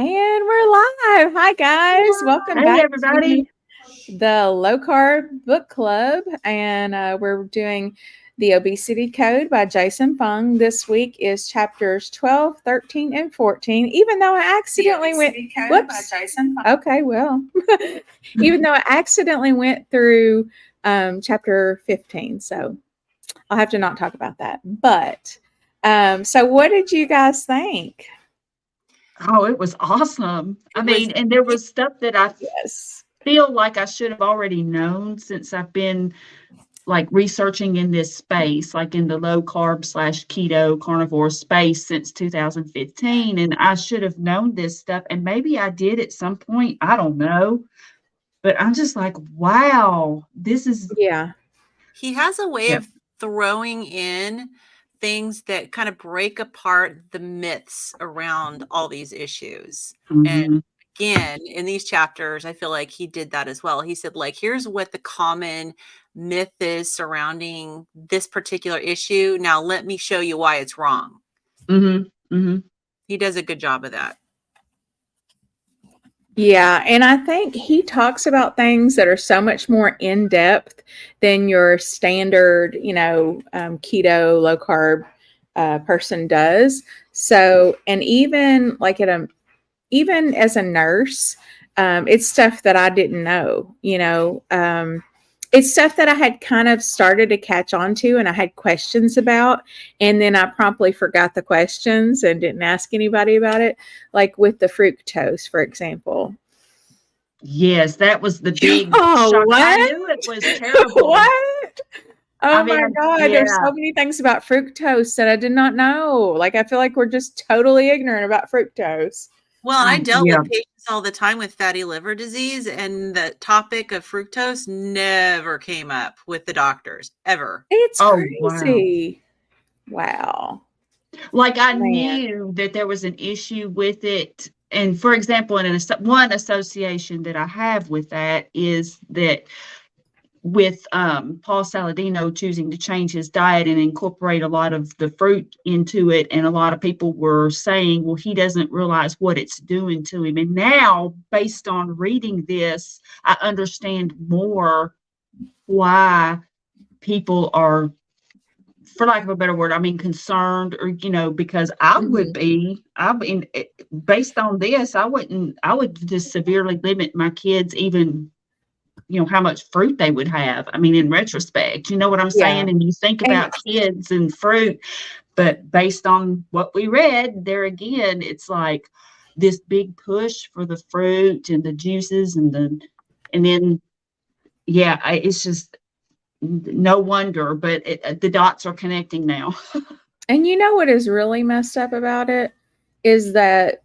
And we're live. Hi, guys. Welcome Hey, back to everybody. the Low Carb Book Club. And we're doing The Obesity Code by Jason Fung. This week is chapters 12, 13, and 14. Even though I accidentally went. Whoops. Okay, well, even though I accidentally went through chapter 15. So I'll have to not talk about that. But so what did you guys think? Oh, it was awesome. I It was mean, and there was stuff that I Yes. feel like I should have already known since I've been like researching in this space, like in the low carb slash keto carnivore space since 2015. And I should have known this stuff. And maybe I did at some point. I don't know. But I'm just like, wow, this is, Yeah. he has a way yeah. of throwing in things that kind of break apart the myths around all these issues. And Mhm. again, in these chapters, I feel like he did that as well. He said, like, here's what the common myth is surrounding this particular issue. Now, let me show you why it's wrong. Mhm. Mhm. He does a good job of that. Yeah, and I think he talks about things that are so much more in depth than your standard, keto, low carb person does. So, and even like even as a nurse, it's stuff that I didn't know. It's stuff that I had kind of started to catch on to and I had questions about. And then I promptly forgot the questions and didn't ask anybody about it. Like with the fructose, for example. Yes, that was the big Oh, shock. I what? knew it was terrible. What? I Oh mean, my God. There's yeah. so many things about fructose that I did not know. Like, I feel like we're just totally ignorant about fructose. Well, and I dealt Yeah. with patients all the time with fatty liver disease, and the topic of fructose never came up with the doctors, ever. It's Oh, wow. crazy. Wow. Like, I Man. knew that there was an issue with it, and for example, in one association that I have with that is that with, Paul Saladino choosing to change his diet and incorporate a lot of the fruit into it, and a lot of people were saying, "Well, he doesn't realize what it's doing to him," and now, based on reading this, I understand more why people are, for lack of a better word, I mean, concerned, or, because Mhm. I mean, based on this, I would just severely limit my kids, even, how much fruit they would have. I mean, in retrospect, you know what I'm Yeah. saying? And you think And about kids and fruit, but based on what we read there again, it's like this big push for the fruit and the juices and then, yeah, it's just no wonder, but the dots are connecting now. and you know what is really messed up about it is that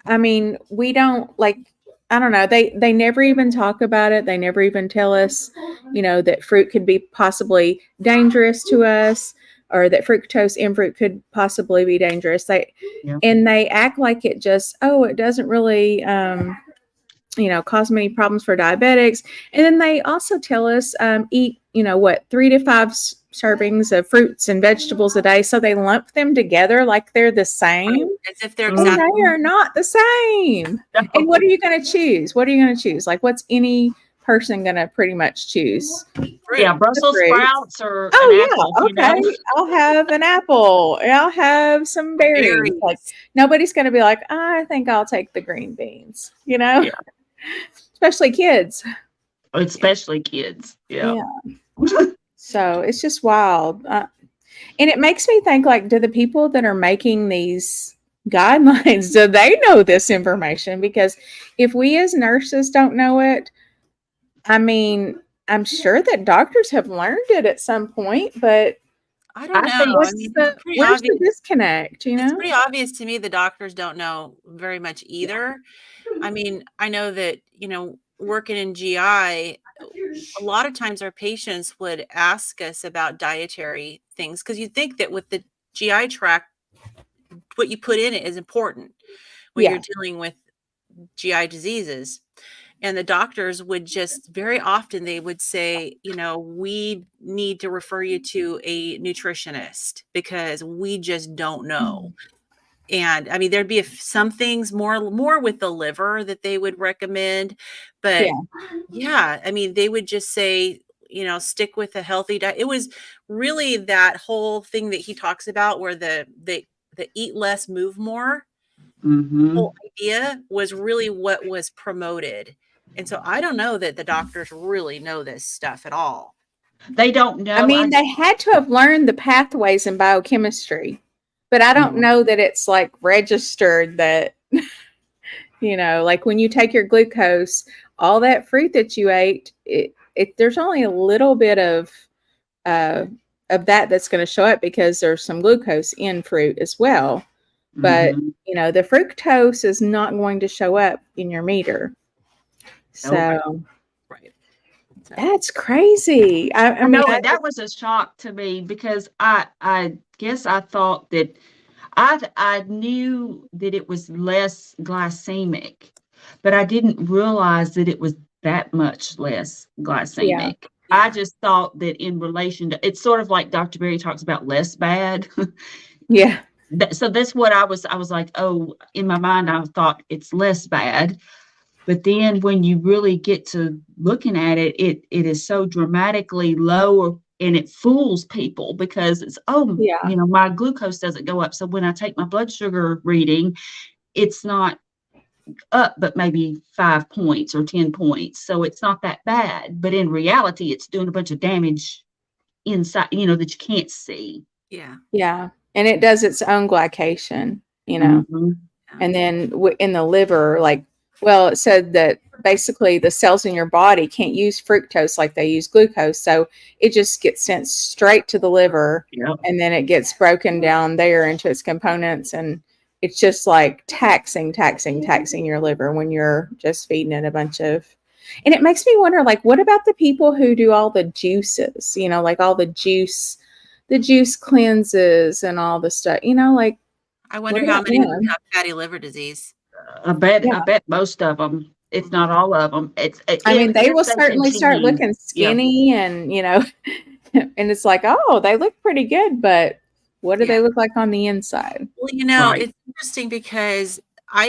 I mean, we don't like I don't know. They never even talk about it. They never even tell us, that fruit could be possibly dangerous to us or that fructose in fruit could possibly be dangerous. Yeah. And they act like it just, oh, it doesn't really cause many problems for diabetics. And then they also tell us eat, 3 to 5 servings of fruits and vegetables a day. So they lump them together like they're the Right. same. As if they're And exactly. they are not the same. And what are you going to choose? What are you going to choose? Like, what's any person going to pretty much choose? Yeah, Fruit. The Brussels fruit. sprouts or an apple, Oh, yeah. Okay. I'll have an apple. I'll have some berries. Like, Berries. nobody's going to be like, I think I'll take the green beans, Yeah, especially kids. especially kids. Yeah. Yeah. So it's just wild. And it makes me think like, do the people that are making these guidelines, do they know this information? Because if we as nurses don't know it, I mean, I'm sure that doctors have learned it at some point, but I don't I know. think, I mean, it's pretty where's the obvious. disconnect, It's pretty obvious to me the doctors don't know very much either. I mean, I know that, working in GI, a lot of times our patients would ask us about dietary things because you think that with the GI tract, what you put in it is important when you're Yeah. dealing with GI diseases. And the doctors would just very often they would say, we need to refer you to a nutritionist because we just don't know. And I mean, there'd be some things more with the liver that they would recommend, but yeah, I mean, they would just say, stick with a healthy diet. It was really that whole thing that he talks about where the eat less, move more Mm-hmm. whole idea was really what was promoted. And so I don't know that the doctors really know this stuff at all. They don't know. I mean, they had to have learned the pathways in biochemistry, but I don't know that it's like registered that, like when you take your glucose, all that fruit that you ate, there's only a little bit of that that's going to show up because there's some glucose in fruit as well. But, the fructose is not going to show up in your meter. So, right. That's crazy. I mean, know that was a shock to me because I guess I thought that I knew that it was less glycemic, but I didn't realize that it was that much less glycemic. Yeah. I just thought that in relation to, it's sort of like Dr. Berry talks about less bad. Yeah. So that's what I was like, oh, in my mind, I thought it's less bad. But then when you really get to looking at it, it is so dramatically lower, and it fools people because it's, my glucose doesn't go up. So when I take my blood sugar reading, it's not up, but maybe 5 points or 10 points. So it's not that bad. But in reality, it's doing a bunch of damage inside, that you can't see. Yeah. Yeah. And it does its own glycation, Mm-hmm. And then in the liver, it said that basically the cells in your body can't use fructose like they use glucose. So it just gets sent straight to the liver, and then it gets broken down there into its components. And it's just like taxing your liver when you're just feeding it a bunch of. And it makes me wonder, what about the people who do all the juices, like all the juice cleanses and all the stuff, I wonder how many of them have fatty liver disease. I bet most of them, if not all of them. They will certainly start looking skinny, and and it's like, oh, they look pretty good, but what do they look like on the inside? Well, it's interesting because I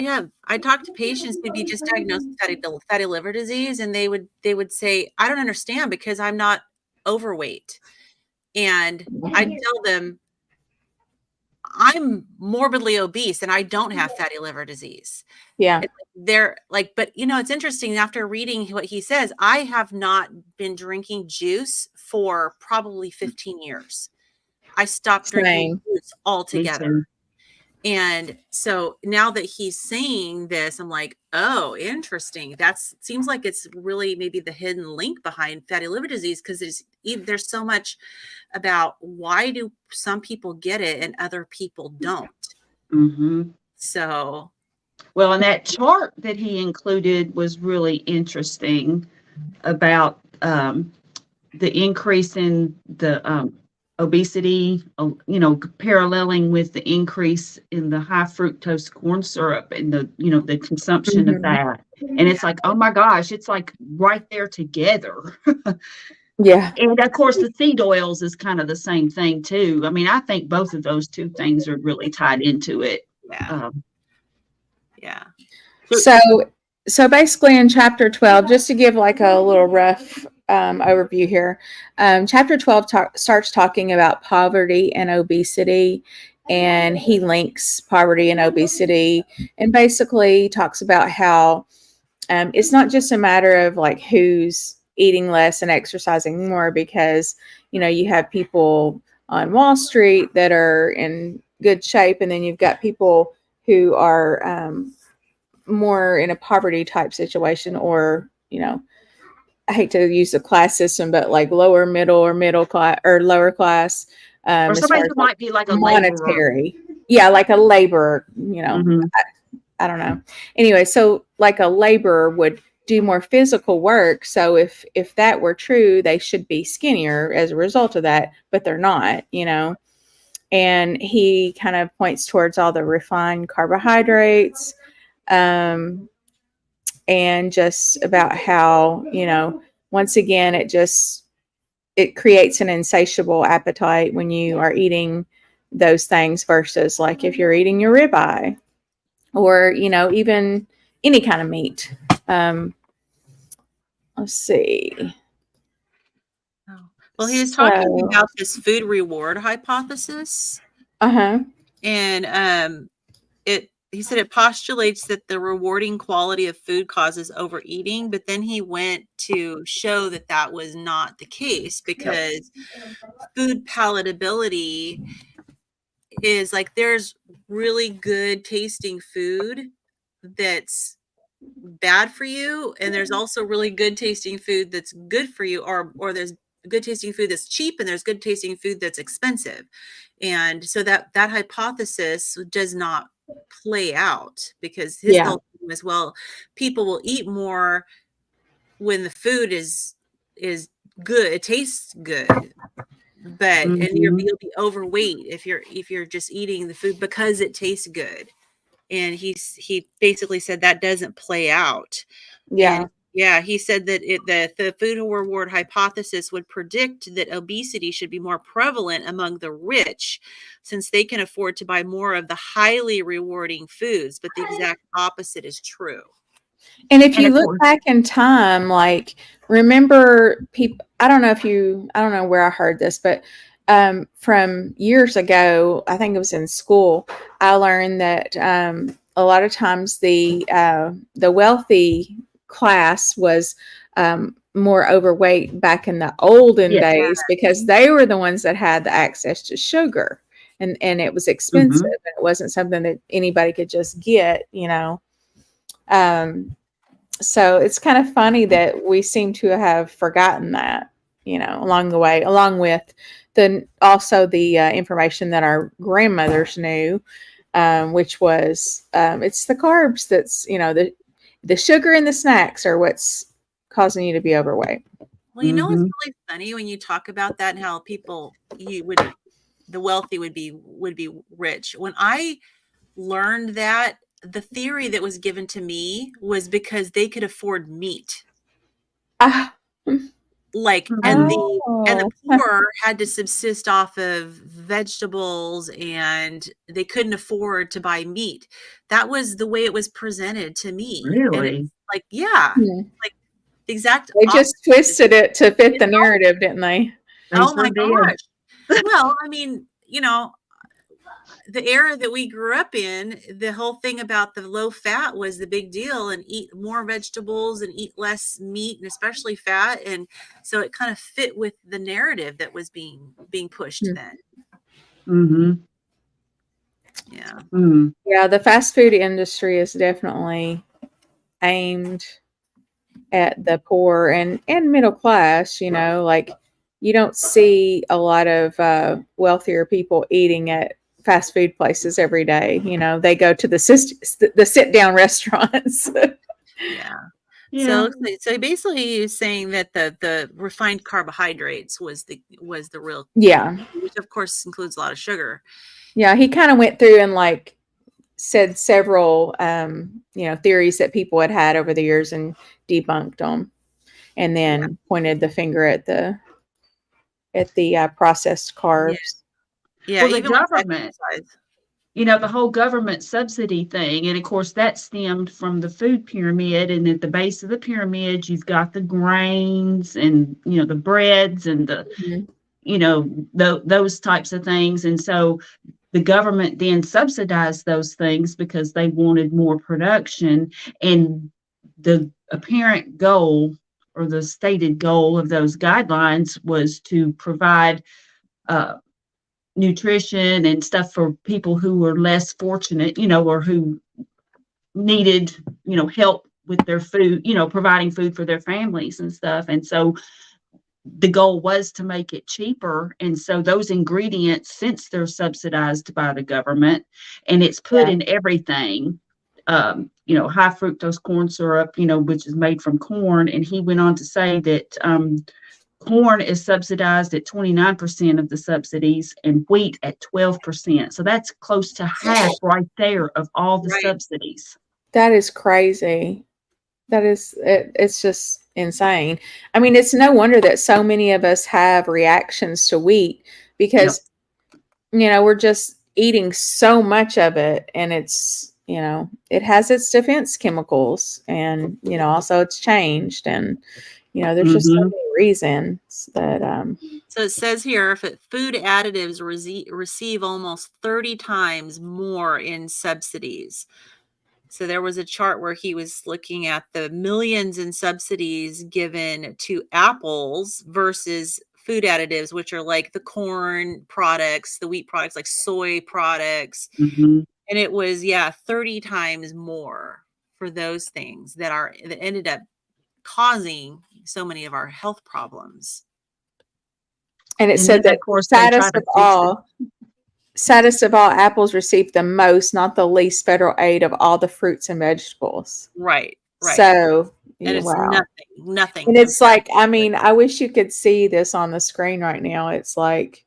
talk to patients who'd be just diagnosed with fatty liver disease, and they would say, I don't understand because I'm not overweight. And I tell them, I'm morbidly obese and I don't have fatty liver disease. Yeah. They're like, but it's interesting, after reading what he says, I have not been drinking juice for probably 15 years. I stopped drinking juice altogether. And so now that he's saying this, I'm like, oh, interesting. Seems like it's really maybe the hidden link behind fatty liver disease, because there's so much about why do some people get it and other people don't. Mm-hmm. So, well, and that chart that he included was really interesting about the increase in the obesity, paralleling with the increase in the high fructose corn syrup and the consumption of that. And it's like, oh my gosh, it's like right there together. Yeah. And of course, the seed oils is kind of the same thing too. I mean, I think both of those two things are really tied into it. Yeah. So basically in chapter 12, just to give a little rough overview here, chapter 12 starts talking about poverty and obesity, and he links poverty and obesity, and basically talks about how it's not just a matter of who's eating less and exercising more, because you have people on Wall Street that are in good shape, and then you've got people who are more in a poverty type situation, or I hate to use the class system, but lower middle or middle class or lower class, or somebody who might be like a monetary laborer. Like a laborer, I don't know. Anyway, so a laborer would do more physical work. So if that were true, they should be skinnier as a result of that, but they're not, and he kind of points towards all the refined carbohydrates, and just about how, once again, it creates an insatiable appetite when you are eating those things versus like if you're eating your ribeye or, even any kind of meat. Let's see. Oh. Well, he was talking about this food reward hypothesis. Uh-huh. And he said it postulates that the rewarding quality of food causes overeating, but then he went to show that that was not the case because food palatability is like there's really good tasting food that's bad for you, and there's also really good tasting food that's good for you, or there's good tasting food that's cheap and there's good tasting food that's expensive. And so that hypothesis does not play out because his whole thing was, well, people will eat more when the food is good, it tastes good, but and you'll be overweight if you're just eating the food because it tastes good. And he basically said that doesn't play out. And he said that the food reward hypothesis would predict that obesity should be more prevalent among the rich since they can afford to buy more of the highly rewarding foods, but the exact opposite is true. And if you look back in time, like remember people, I don't know where I heard this, but from years ago, I think it was in school, I learned that a lot of times the wealthy class was more overweight back in the olden days because they were the ones that had the access to sugar, and it was expensive and it wasn't something that anybody could just get, so it's kind of funny that we seem to have forgotten that, along the way, along with the information that our grandmothers knew, which was it's the carbs that's, the sugar in the snacks are what's causing you to be overweight. Well, it's really funny when you talk about that and how the wealthy would be rich. When I learned that, the theory that was given to me was because they could afford meat. And the poor had to subsist off of vegetables and they couldn't afford to buy meat. That was the way it was presented to me. Really? And like, like the exact they just twisted it to fit the narrative, didn't they? Oh my gosh. Well, I mean, the era that we grew up in, the whole thing about the low fat was the big deal, and eat more vegetables and eat less meat and especially fat. And so it kind of fit with the narrative that was being pushed then. Yeah, the fast food industry is definitely aimed at the poor and middle class, like you don't see a lot of wealthier people eating at fast food places every day. They go to the sit down restaurants. So basically he's saying that the refined carbohydrates was the real, which of course includes a lot of sugar. He kind of went through and said several theories that people had over the years and debunked them, and then pointed the finger at the processed carbs. Well, the government, the whole government subsidy thing, and of course that stemmed from the food pyramid, and at the base of the pyramid you've got the grains and the breads and the those types of things. And so the government then subsidized those things because they wanted more production, and the apparent goal or the stated goal of those guidelines was to provide nutrition and stuff for people who were less fortunate, or who needed, help with their food, providing food for their families and stuff. And so the goal was to make it cheaper. And so those ingredients, since they're subsidized by the government and it's put in everything, high fructose corn syrup, which is made from corn. And he went on to say that corn is subsidized at 29% of the subsidies and wheat at 12%. So that's close to half right there of all the subsidies. That is crazy. It's just insane. I mean, it's no wonder that so many of us have reactions to wheat because we're just eating so much of it, and it's, it has its defense chemicals, and, also it's changed, and, there's just so Mhm. many reasons that, So it says here, food additives receive almost 30 times more in subsidies. So there was a chart where he was looking at the millions in subsidies given to apples versus food additives, which are like the corn products, the wheat products, like soy products. Mhm. And it was, 30 times more for those things that ended up causing so many of our health problems. and it And then, said that of course, they try to fix it. saddest of all, apples receive the most, not the least federal aid of all the fruits and vegetables. Right. So, And it's wow. nothing And it's compared like, I mean, I wish you could see this on the screen right now. It's like,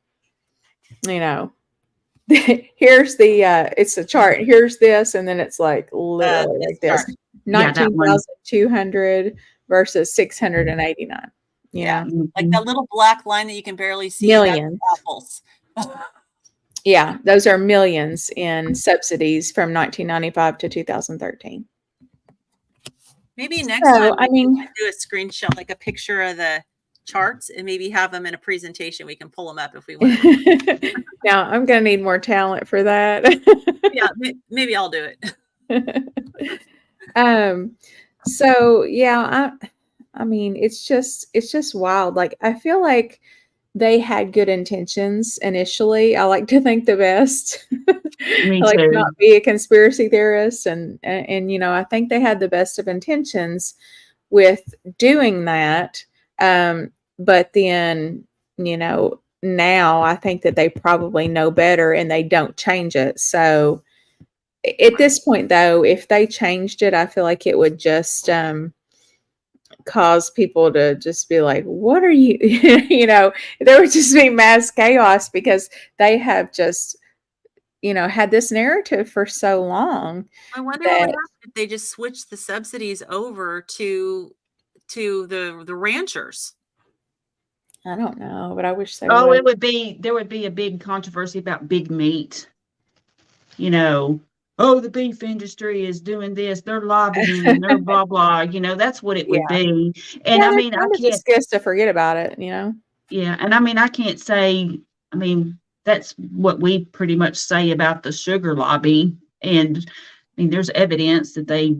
here's the it's a chart. Here's this, and then it's like literally this like this. chart. Yeah, that one. 19,200 versus 689. Yeah. Mhm. Like that little black line that you can barely see, Millions. that's apples. Yeah, those are millions in subsidies from 1995 to 2013. Maybe next time So, I we mean, can do a screenshot, like a picture of the charts, and maybe have them in a presentation. We can pull them up if we want. now I'm going to need more talent for that. Yeah, maybe I'll do it. So yeah, I mean, it's just wild. Like, I feel like they had good intentions initially. I like to think the best. Me I like to too. not be a conspiracy theorist, and I think they had the best of intentions with doing that. But then, now I think that they probably know better and they don't change it. So at this point, though, if they changed it, I feel like it would just cause people to just be like, what are you, there would just be mass chaos, because they have just, had this narrative for so long. I wonder what would That happen if they just switched the subsidies over to the ranchers. I don't know, but I wish they Oh, would. there would be a big controversy about big meat. Oh, the beef industry is doing this, they're lobbying and they're blah blah. That's what it Yeah. would be. And Yeah, I they're mean, I trying to can't. just get us to forget about it, Yeah, and I mean, I can't say. I mean, that's what we pretty much say about the sugar lobby. And I mean, there's evidence that they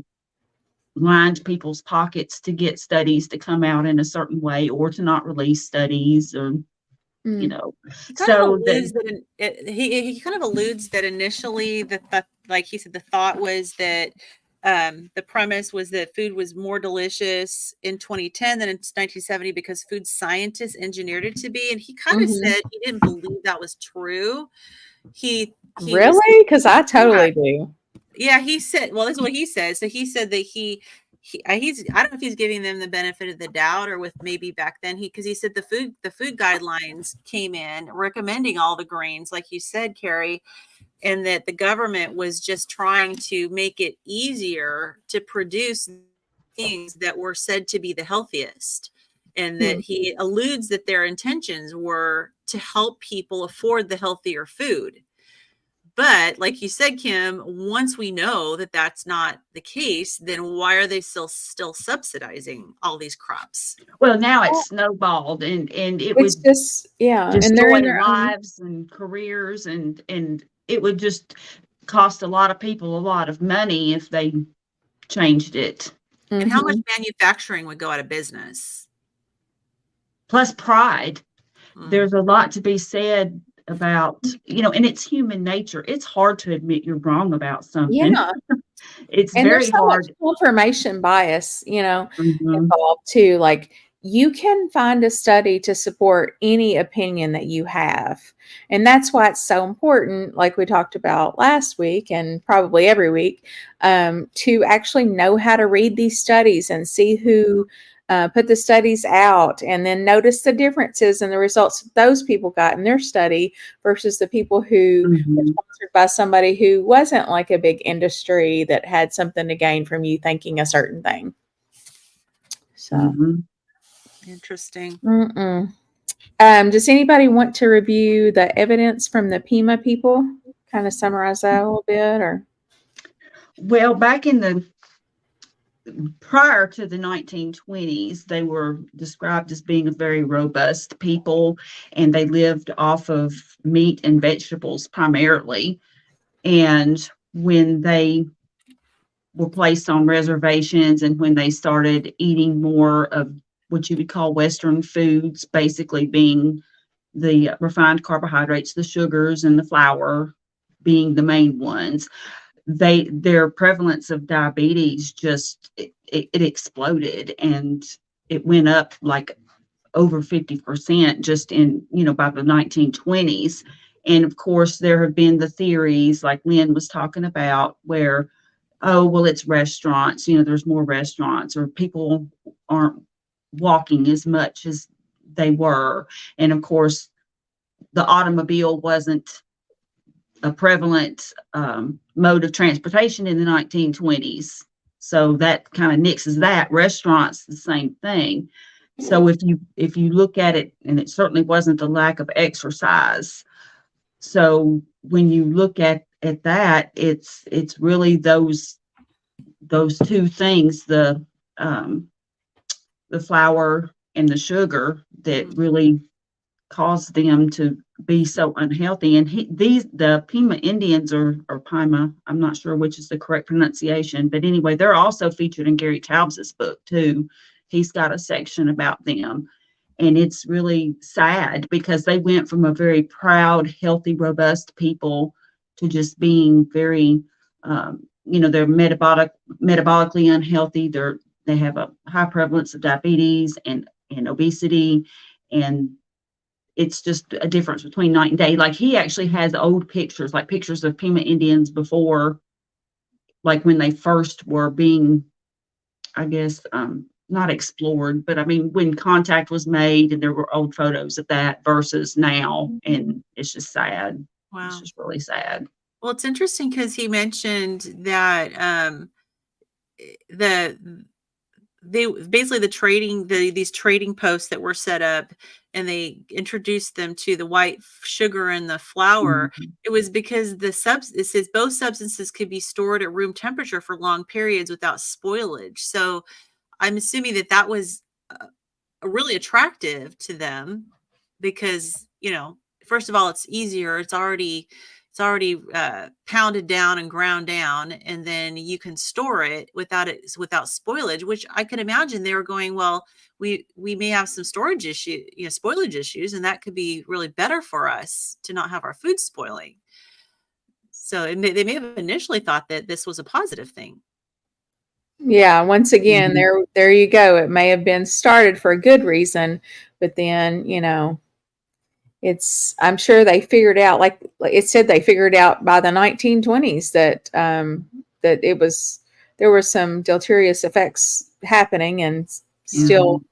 lined people's pockets to get studies to come out in a certain way, or to not release studies, or Mm. He kind of so alludes that. he kind of alludes that initially like he said, the thought was that the premise was that food was more delicious in 2010 than in 1970 because food scientists engineered it to be, and he kind of Mhm. said he didn't believe that was true. He was, Really? Because I totally do. yeah, he said, well, this is what he says. So he said that he's I don't know if he's giving them the benefit of the doubt, or with maybe back then because he said the food guidelines came in recommending all the grains, like you said, Carrie, and that the government was just trying to make it easier to produce things that were said to be the healthiest. And that he alludes that their intentions were to help people afford the healthier food. But like you said, Kim, once we know that that's not the case, then why are they still subsidizing all these crops? Well, now it's snowballed, and it It's would just, yeah, and they're destroy in their own. lives and careers, and it would just cost a lot of people a lot of money if they changed it. And how much Mhm. manufacturing would go out of business? Plus pride. Mm. There's a lot to be said about, and it's human nature. It's hard to admit you're wrong about something. Yeah. It's And very there's so much hard. confirmation bias, Mhm. involved too. Like, you can find a study to support any opinion that you have. And that's why it's so important, like we talked about last week and probably every week, to actually know how to read these studies and see who put the studies out, and then notice the differences in the results that those people got in their study versus the people who were Mhm. sponsored by somebody who wasn't like a big industry that had something to gain from you thinking a certain thing. So, Interesting. mm-mm. Does anybody want to review the evidence from the Pima people? Kind of summarize that a little bit, or? Well, back in the prior to the 1920s, they were described as being a very robust people, and they lived off of meat and vegetables primarily. And when they were placed on reservations and when they started eating more of what you would call Western foods, basically being the refined carbohydrates, the sugars, and the flour being the main ones, their prevalence of diabetes just it exploded, and it went up like over 50% just in by the 1920s. And of course there have been the theories like Lynn was talking about where, oh well, it's restaurants, there's more restaurants, or people aren't walking as much as they were. And of course the automobile wasn't a prevalent mode of transportation in the 1920s. So that kind of nixes that. Restaurants, the same thing. So if you look at it, and it certainly wasn't the lack of exercise. So when you look at that, it's really those two things, the flour and the sugar, that really caused them to be so unhealthy. And the Pima Indians, or Pima, I'm not sure which is the correct pronunciation, but anyway, they're also featured in Gary Taubes's book too. He's got a section about them. And it's really sad because they went from a very proud, healthy, robust people to just being very, they're metabolically unhealthy. They have a high prevalence of diabetes and obesity, and it's just a difference between night and day. Like he actually has old pictures, like pictures of Pima Indians before, like when they first were being, I guess, not explored, but I mean, when contact was made, and there were old photos of that versus now. And it's just sad. Wow. It's just really sad. Well, it's interesting because he mentioned that these trading posts that were set up, and they introduced them to the white sugar and the flour. Mm-hmm. It was because it says both substances could be stored at room temperature for long periods without spoilage. So I'm assuming that was really attractive to them because, first of all, it's easier. It's already pounded down and ground down, and then you can store it without spoilage, which I could imagine they were going, well, we may have some spoilage issues, and that could be really better for us to not have our food spoiling. So they may have initially thought that this was a positive thing. Yeah, once again, there you go. It may have been started for a good reason, but then, I'm sure they figured out, like it said, they figured out by the 1920s that there were some deleterious effects happening, and still,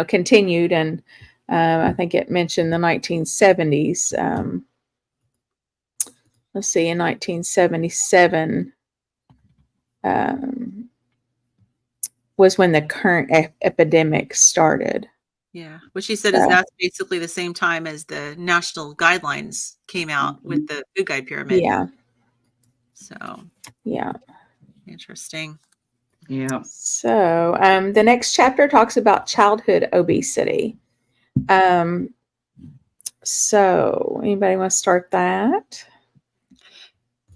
continued. And I think it mentioned the 1970s. Let's see, in 1977 was when the current epidemic started. Yeah, what she said is that's basically the same time as the national guidelines came out with the food guide pyramid. Yeah. So. Yeah. Interesting. Yeah. So the next chapter talks about childhood obesity. So anybody want to start that?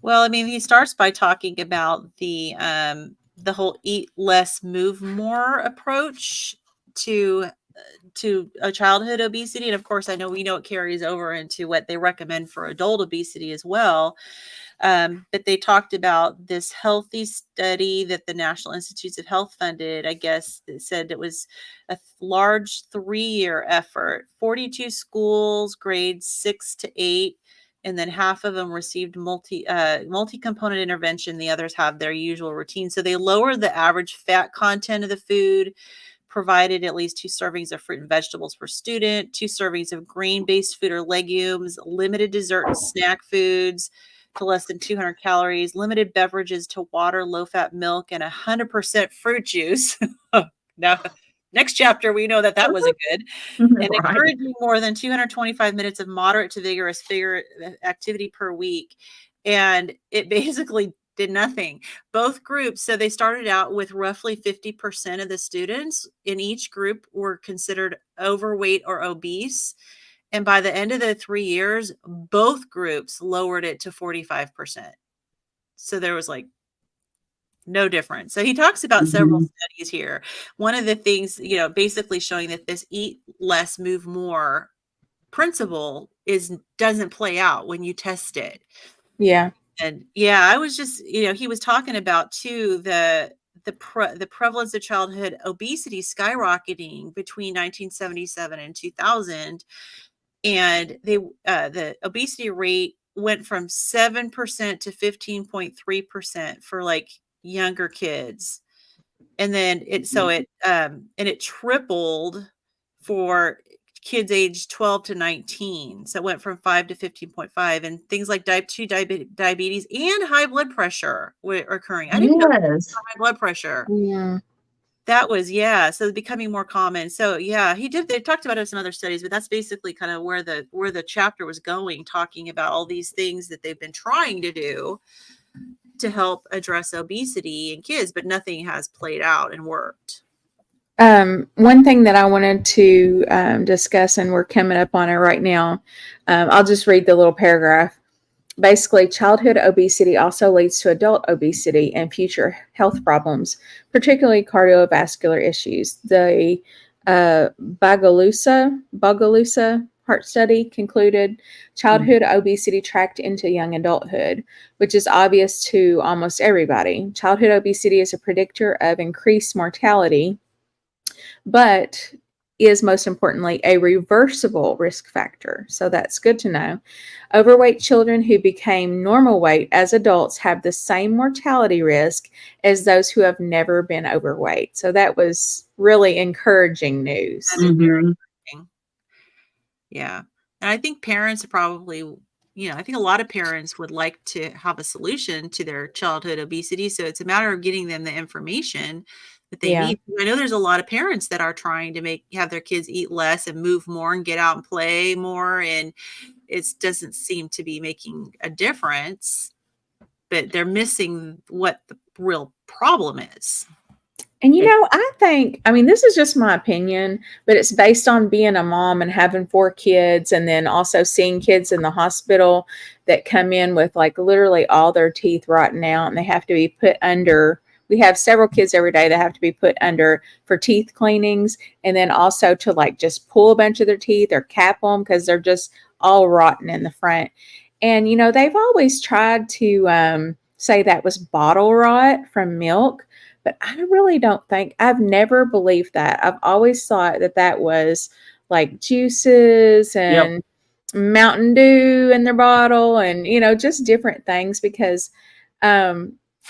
Well, I mean, he starts by talking about the whole eat less, move more approach to a childhood obesity. And of course, I know it carries over into what they recommend for adult obesity as well. But they talked about this healthy study that the National Institutes of Health funded. I guess it said it was a large 3-year effort, 42 schools, grades 6 to 8. And then half of them received multi-component intervention. The others have their usual routine. So they lowered the average fat content of the food, provided at least 2 servings of fruit and vegetables per student, 2 servings of grain-based food or legumes, limited dessert and snack foods to less than 200 calories, limited beverages to water, low-fat milk, and 100% fruit juice. Now next chapter, we know that wasn't good. And Right. encouraging more than 225 minutes of moderate to vigorous activity per week. And it basically did nothing. Both groups, so they started out with roughly 50% of the students in each group were considered overweight or obese. And by the end of the 3 years, both groups lowered it to 45%. So there was like no difference. So he talks about several studies here. One of the things, basically showing that this eat less, move more principle doesn't play out when you test it. Yeah. And yeah, I was just, he was talking about too the prevalence of childhood obesity skyrocketing between 1977 and 2000, and the obesity rate went from 7% to 15.3% for like younger kids, and then it tripled for kids aged 12 to 19. So it went from 5 to 15.5, and things like type 2 diabetes and high blood pressure were occurring. I didn't know high blood pressure. Yeah. That was, so it's becoming more common. So they talked about it in some other studies, but that's basically kind of where the chapter was going, talking about all these things that they've been trying to do to help address obesity in kids, but nothing has played out and worked. One thing that I wanted to discuss, and we're coming up on it right now, I'll just read the little paragraph. Basically, childhood obesity also leads to adult obesity and future health problems, particularly cardiovascular issues. The Bogalusa heart study concluded childhood obesity tracked into young adulthood, which is obvious to almost everybody. Childhood obesity is a predictor of increased mortality, but is most importantly a reversible risk factor. So that's good to know. Overweight children who became normal weight as adults have the same mortality risk as those who have never been overweight. So that was really encouraging news. That is very encouraging. Yeah. And I think parents are probably, I think a lot of parents would like to have a solution to their childhood obesity. So it's a matter of getting them the information that they need. I know there's a lot of parents that are trying to have their kids eat less and move more and get out and play more, and it doesn't seem to be making a difference, but they're missing what the real problem is. And I think, this is just my opinion, but it's based on being a mom and having 4 kids, and then also seeing kids in the hospital that come in with like literally all their teeth rotten out, and they have to be put under. We have several kids every day that have to be put under for teeth cleanings, and then also to like just pull a bunch of their teeth or cap them because they're just all rotten in the front. And, they've always tried to say that was bottle rot from milk, but I really don't think, I've never believed that. I've always thought that was like juices and Mountain Dew in their bottle and, just different things because,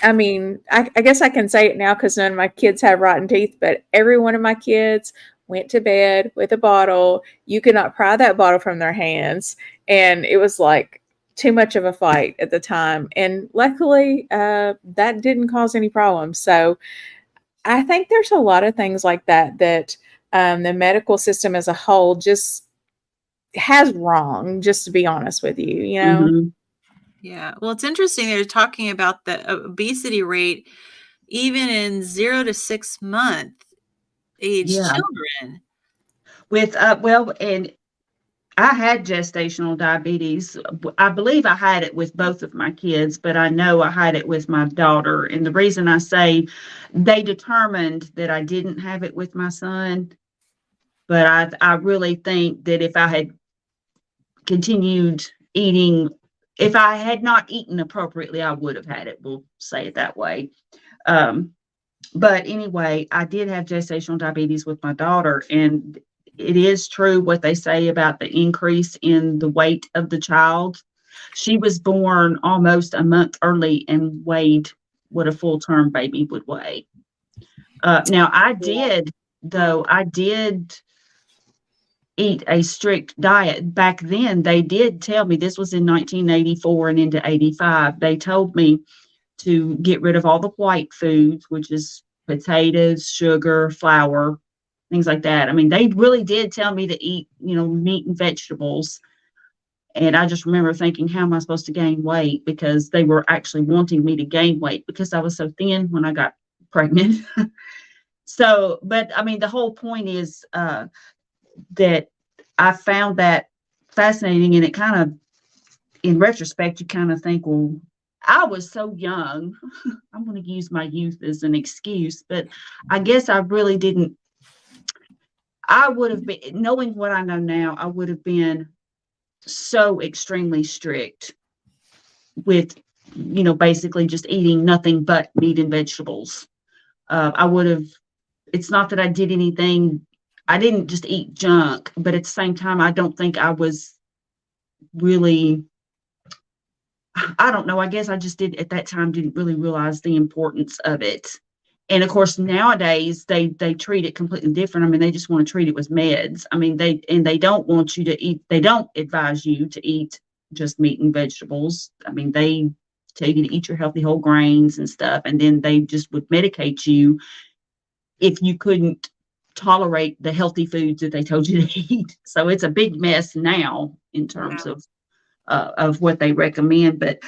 I guess I can say it now because none of my kids have rotten teeth, but every one of my kids went to bed with a bottle. You could not pry that bottle from their hands. And it was like too much of a fight at the time. And luckily, that didn't cause any problems. So I think there's a lot of things like that the medical system as a whole just has wrong, just to be honest with you, Yeah. Well, it's interesting. They're talking about the obesity rate even in 0 to 6 month age children. With and I had gestational diabetes. I believe I had it with both of my kids, but I know I had it with my daughter. And the reason I say they determined that I didn't have it with my son, but I really think that if I had continued eating, if I had not eaten appropriately, I would have had it. We'll say it that way. But anyway, I did have gestational diabetes with my daughter, and it is true what they say about the increase in the weight of the child. She was born almost a month early and weighed what a full-term baby would weigh. Now, I did eat a strict diet. Back then, they did tell me, this was in 1984 and into 85, they told me to get rid of all the white foods, which is potatoes, sugar, flour. things like that. I mean, they really did tell me to eat, meat and vegetables. And I just remember thinking, how am I supposed to gain weight? Because they were actually wanting me to gain weight because I was so thin when I got pregnant. So, but I mean, the whole point is that I found that fascinating. And it kind of, in retrospect, you kind of think, well, I was so young. I'm going to use my youth as an excuse, but I guess I really didn't. I would have been, knowing what I know now, I would have been so extremely strict with, basically just eating nothing but meat and vegetables. I would have, it's not that I did anything, I didn't just eat junk, but at the same time, I don't think I was really, I don't know, I guess I just did at that time, didn't really realize the importance of it. And of course, nowadays they treat it completely different. I mean, they just want to treat it with meds. I mean, they don't want you to eat, they don't advise you to eat just meat and vegetables. I mean, they tell you to eat your healthy whole grains and stuff. And then they just would medicate you if you couldn't tolerate the healthy foods that they told you to eat. So it's a big mess now in terms of what they recommend. But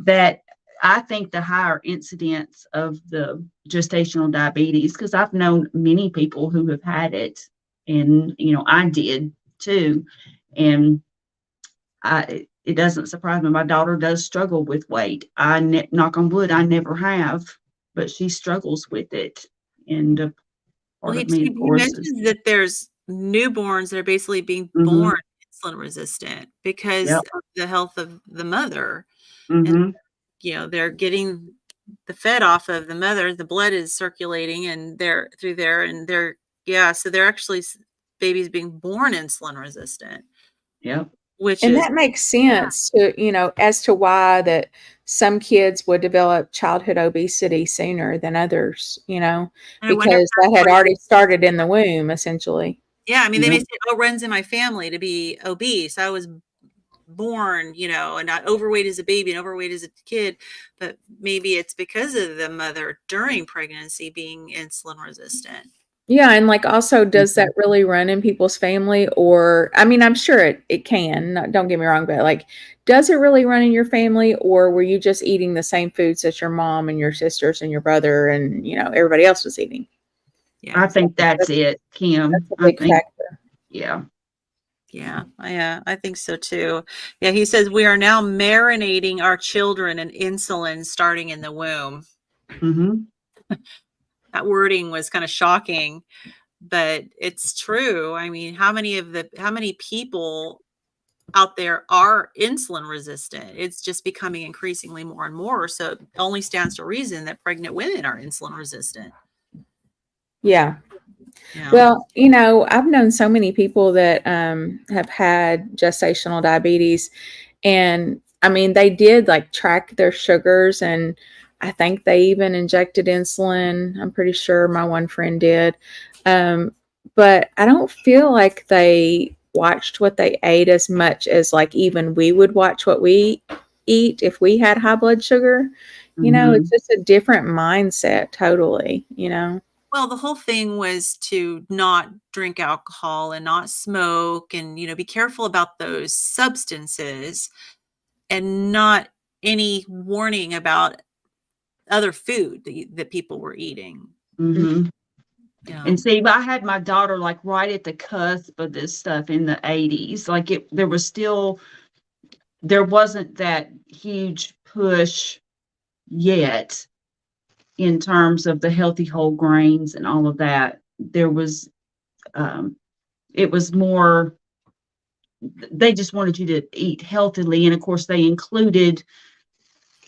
that, I think the higher incidence of the gestational diabetes, because I've known many people who have had it, and I did too, and it doesn't surprise me. My daughter does struggle with weight. Knock on wood, I never have, but she struggles with it. And part of me, he of course, is mentions that there's newborns that are basically being mm-hmm, born insulin resistant because yep, of the health of the mother. And, mm-hmm, they're getting the fed off of the mother. The blood is circulating and they're through there and so they're actually babies being born insulin resistant, yep, which And is, that makes sense to, as to why that some kids would develop childhood obesity sooner than others, and I wonder if because that had already started in the womb, essentially. yeah, I mean, they may yep, say, oh, it runs in my family to be obese. I was born, and not overweight as a baby and overweight as a kid, but maybe it's because of the mother during pregnancy being insulin resistant. Yeah, and like also, does mm-hmm. that really run in people's family? Or, I mean, I'm sure it can, don't get me wrong, but like, does it really run in your family, or were you just eating the same foods that your mom and your sisters and your brother and everybody else was eating? Yeah. I think that's it, Kim. That's a I big think, factor. yeah. Yeah, I think so too. Yeah, he says we are now marinating our children in insulin starting in the womb. Mm-hmm. That wording was kind of shocking, but it's true. I mean, how many people out there are insulin resistant? It's just becoming increasingly more and more. So it only stands to reason that pregnant women are insulin resistant. Yeah. Yeah. Well, I've known so many people that have had gestational diabetes, and I mean, they did like track their sugars, and I think they even injected insulin. I'm pretty sure my one friend did. But I don't feel like they watched what they ate as much as like even we would watch what we eat if we had high blood sugar. Mm-hmm. It's just a different mindset totally. Well, the whole thing was to not drink alcohol and not smoke and, be careful about those substances and not any warning about other food that people were eating. Mm-hmm. Yeah. And see, I had my daughter like right at the cusp of this stuff in the 80s. Like there wasn't that huge push yet in terms of the healthy whole grains and all of that. There was, it was more, they just wanted you to eat healthily. And of course, they included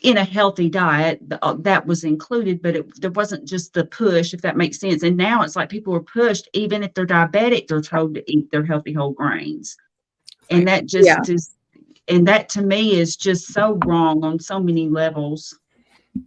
in a healthy diet that was included, but there wasn't just the push, if that makes sense. And now it's like people are pushed, even if they're diabetic, they're told to eat their healthy whole grains. And that just is, and that to me is just so wrong on so many levels.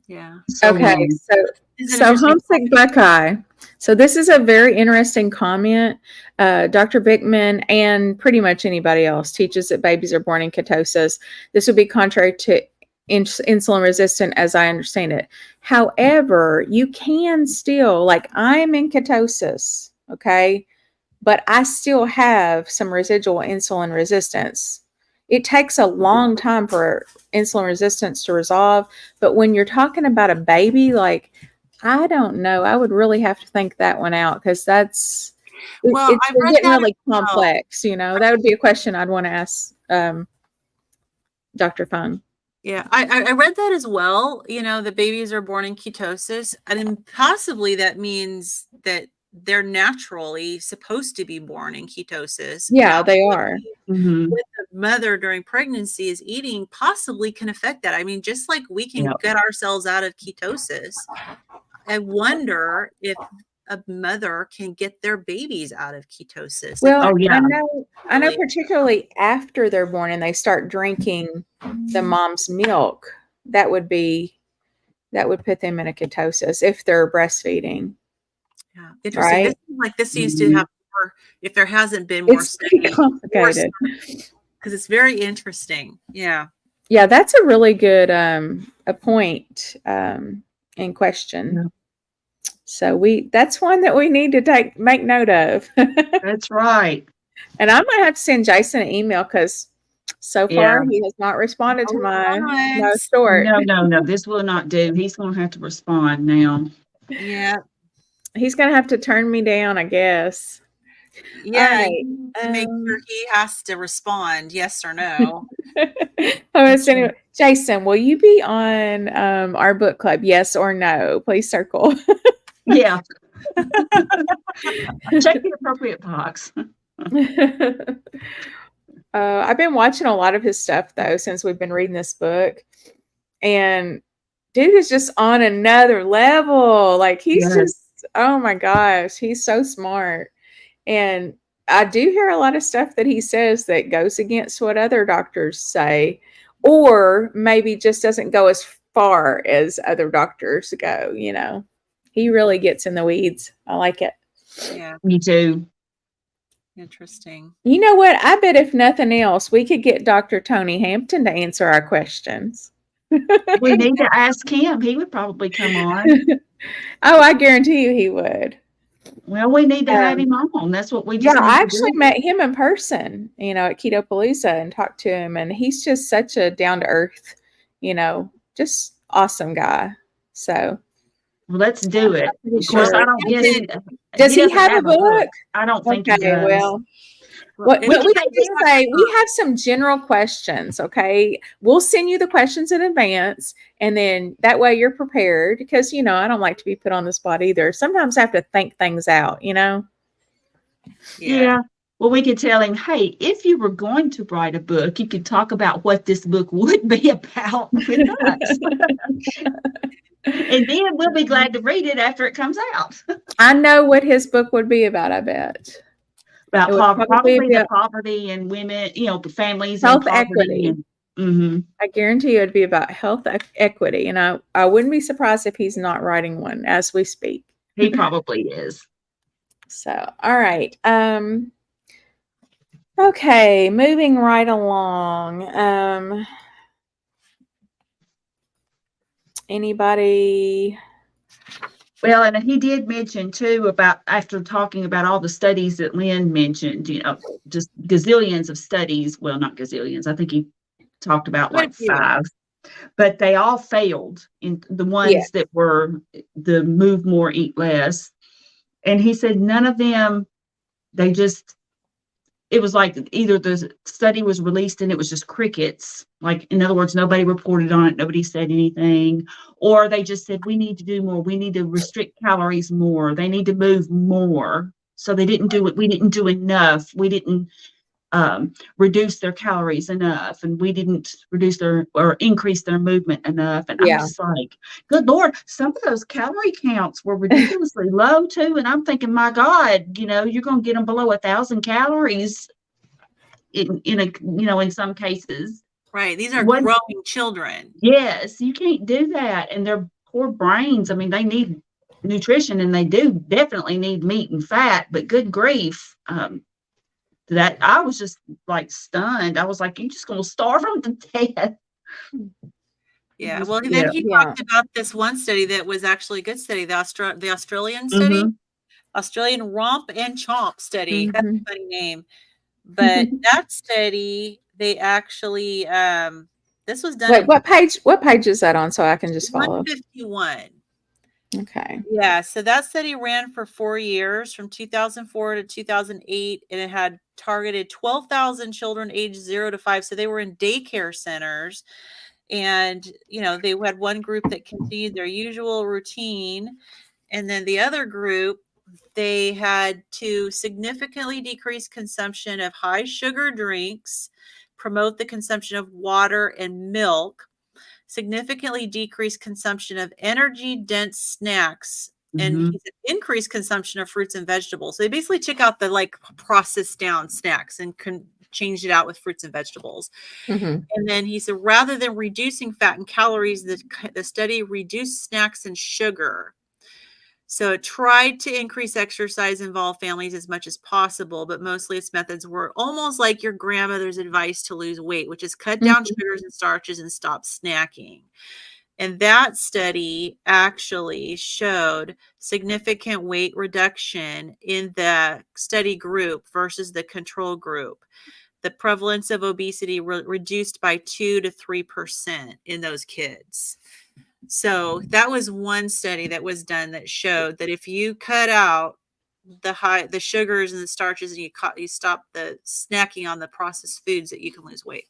Yeah. So Okay, wrong. so homesick Buckeye. So this is a very interesting comment. Dr. Bickman and pretty much anybody else teaches that babies are born in ketosis. This would be contrary to insulin resistant as I understand it. However, you can still, like I'm in ketosis, okay? but I still have some residual insulin resistance. It takes a long time for insulin resistance to resolve, but when you're talking about a baby, like, I don't know. I would really have to think that one out, because Well, I we're read getting that really as well. complex, That would be a question I'd want to ask Dr. Fung. Yeah, I read that as well. The babies are born in ketosis, and then possibly that means that they're naturally supposed to be born in ketosis. Yeah, Now, they are. Mhm. what the mother during pregnancy is eating possibly can affect that. I mean, just like we can Yep. get ourselves out of ketosis, I wonder if a mother can get their babies out of ketosis. Well, Oh, yeah. I know Really- particularly after they're born and they start drinking the mom's milk, that would put them in a ketosis if they're breastfeeding, Yeah, interesting. This right? seems like this needs to have more, if there hasn't been more It's pretty studies, complicated. because it's very interesting. Yeah. Yeah, that's a really good a point in question. Yeah. So that's one that we need to make note of. That's right. And I might have to send Jason an email, because so far he has not responded to my Response. short. No, this will not do. He's going to have to respond now. Yeah. He's gonna have to turn me down, I guess. Yeah. right, You need to make sure he has to respond, yes or no. I'm gonna send him. Jason, will you be on our book club? Yes or no? Please circle. Yeah. Check the appropriate box. I've been watching a lot of his stuff, though, since we've been reading this book, and dude is just on another level. Like, he's Yes. just, oh my gosh, he's so smart. And I do hear a lot of stuff that he says that goes against what other doctors say, or maybe just doesn't go as far as other doctors go. He really gets in the weeds. I like it. Yeah. Me too. Interesting. You know what? I bet if nothing else, we could get Dr. Tony Hampton to answer our questions. We need to ask him. He would probably come on. Oh, I guarantee you he would. Well, we need to have him on. That's what we just Yeah, need I to actually do. met him in person, at Keto Palooza, and talked to him, and he's just such a down to earth, just awesome guy. So Well, let's do it. pretty Of course, sure. I don't get it. Does he doesn't have a book? I don't think he Okay, does. well, what If we he can can just do say, we have some general questions, okay? We'll send you the questions in advance, and then that way you're prepared, because, I don't like to be put on the spot either. Sometimes I have to think things out, Yeah. Well, we could tell him, hey, if you were going to write a book, you could talk about what this book would be about with us. And then we'll be glad to read it after it comes out. I know what his book would be about, I bet. About It would probably be the about poverty and women, the families health and poverty. equity. And, I guarantee you it'd be about health equity. And I wouldn't be surprised if he's not writing one as we speak. he probably is. So, all right. Okay, moving right along. Anybody? Well, and he did mention too about, after talking about all the studies that Lynn mentioned, just gazillions of studies. Well, not gazillions. I think he talked about like 5, but they all failed in the ones that were the move more, eat less. And he said none of them, it was like either the study was released and it was just crickets. Like, in other words, nobody reported on it. Nobody said anything. Or they just said, we need to do more. We need to restrict calories more. They need to move more. So they didn't do it. We didn't do enough. We didn't reduce their calories enough. And we didn't reduce or increase their movement enough. And I'm just like, good Lord, some of those calorie counts were ridiculously low too. And I'm thinking, my God, you're going to get them below 1,000 calories in some cases. Right. These are growing children. Yes, you can't do that. And their poor brains, I mean, they need nutrition, and they do definitely need meat and fat, but good grief. That I was just like stunned. I was like, you're just going to starve them to death. Yeah. Well, then he talked about this one study that was actually a good study, the Australian study, Australian Romp and Chomp study. That's Mhm. a funny name. But that study, they actually, this was done Wait, in what page is that on so I can just follow? 151. Okay. Yeah, so that study ran for 4 years from 2004 to 2008, and it had targeted 12,000 children aged 0 to 5. So they were in daycare centers, and they had one group that continued their usual routine, and then the other group, they had to significantly decrease consumption of high sugar drinks, promote the consumption of water and milk, significantly decrease consumption of energy dense snacks, and Mhm. he said increase consumption of fruits and vegetables. So they basically took out the like processed down snacks and changed it out with fruits and vegetables. Mhm. And then he said rather than reducing fat and calories, the study reduced snacks and sugar. So it tried to increase exercise, involve families as much as possible, but mostly its methods were almost like your grandmother's advice to lose weight, which is cut down sugars and starches and stop snacking. And that study actually showed significant weight reduction in the study group versus the control group. The prevalence of obesity reduced by 2 to 3% in those kids. So that was one study that was done that showed that if you cut out the sugars and the starches and you stop the snacking on the processed foods, that you can lose weight.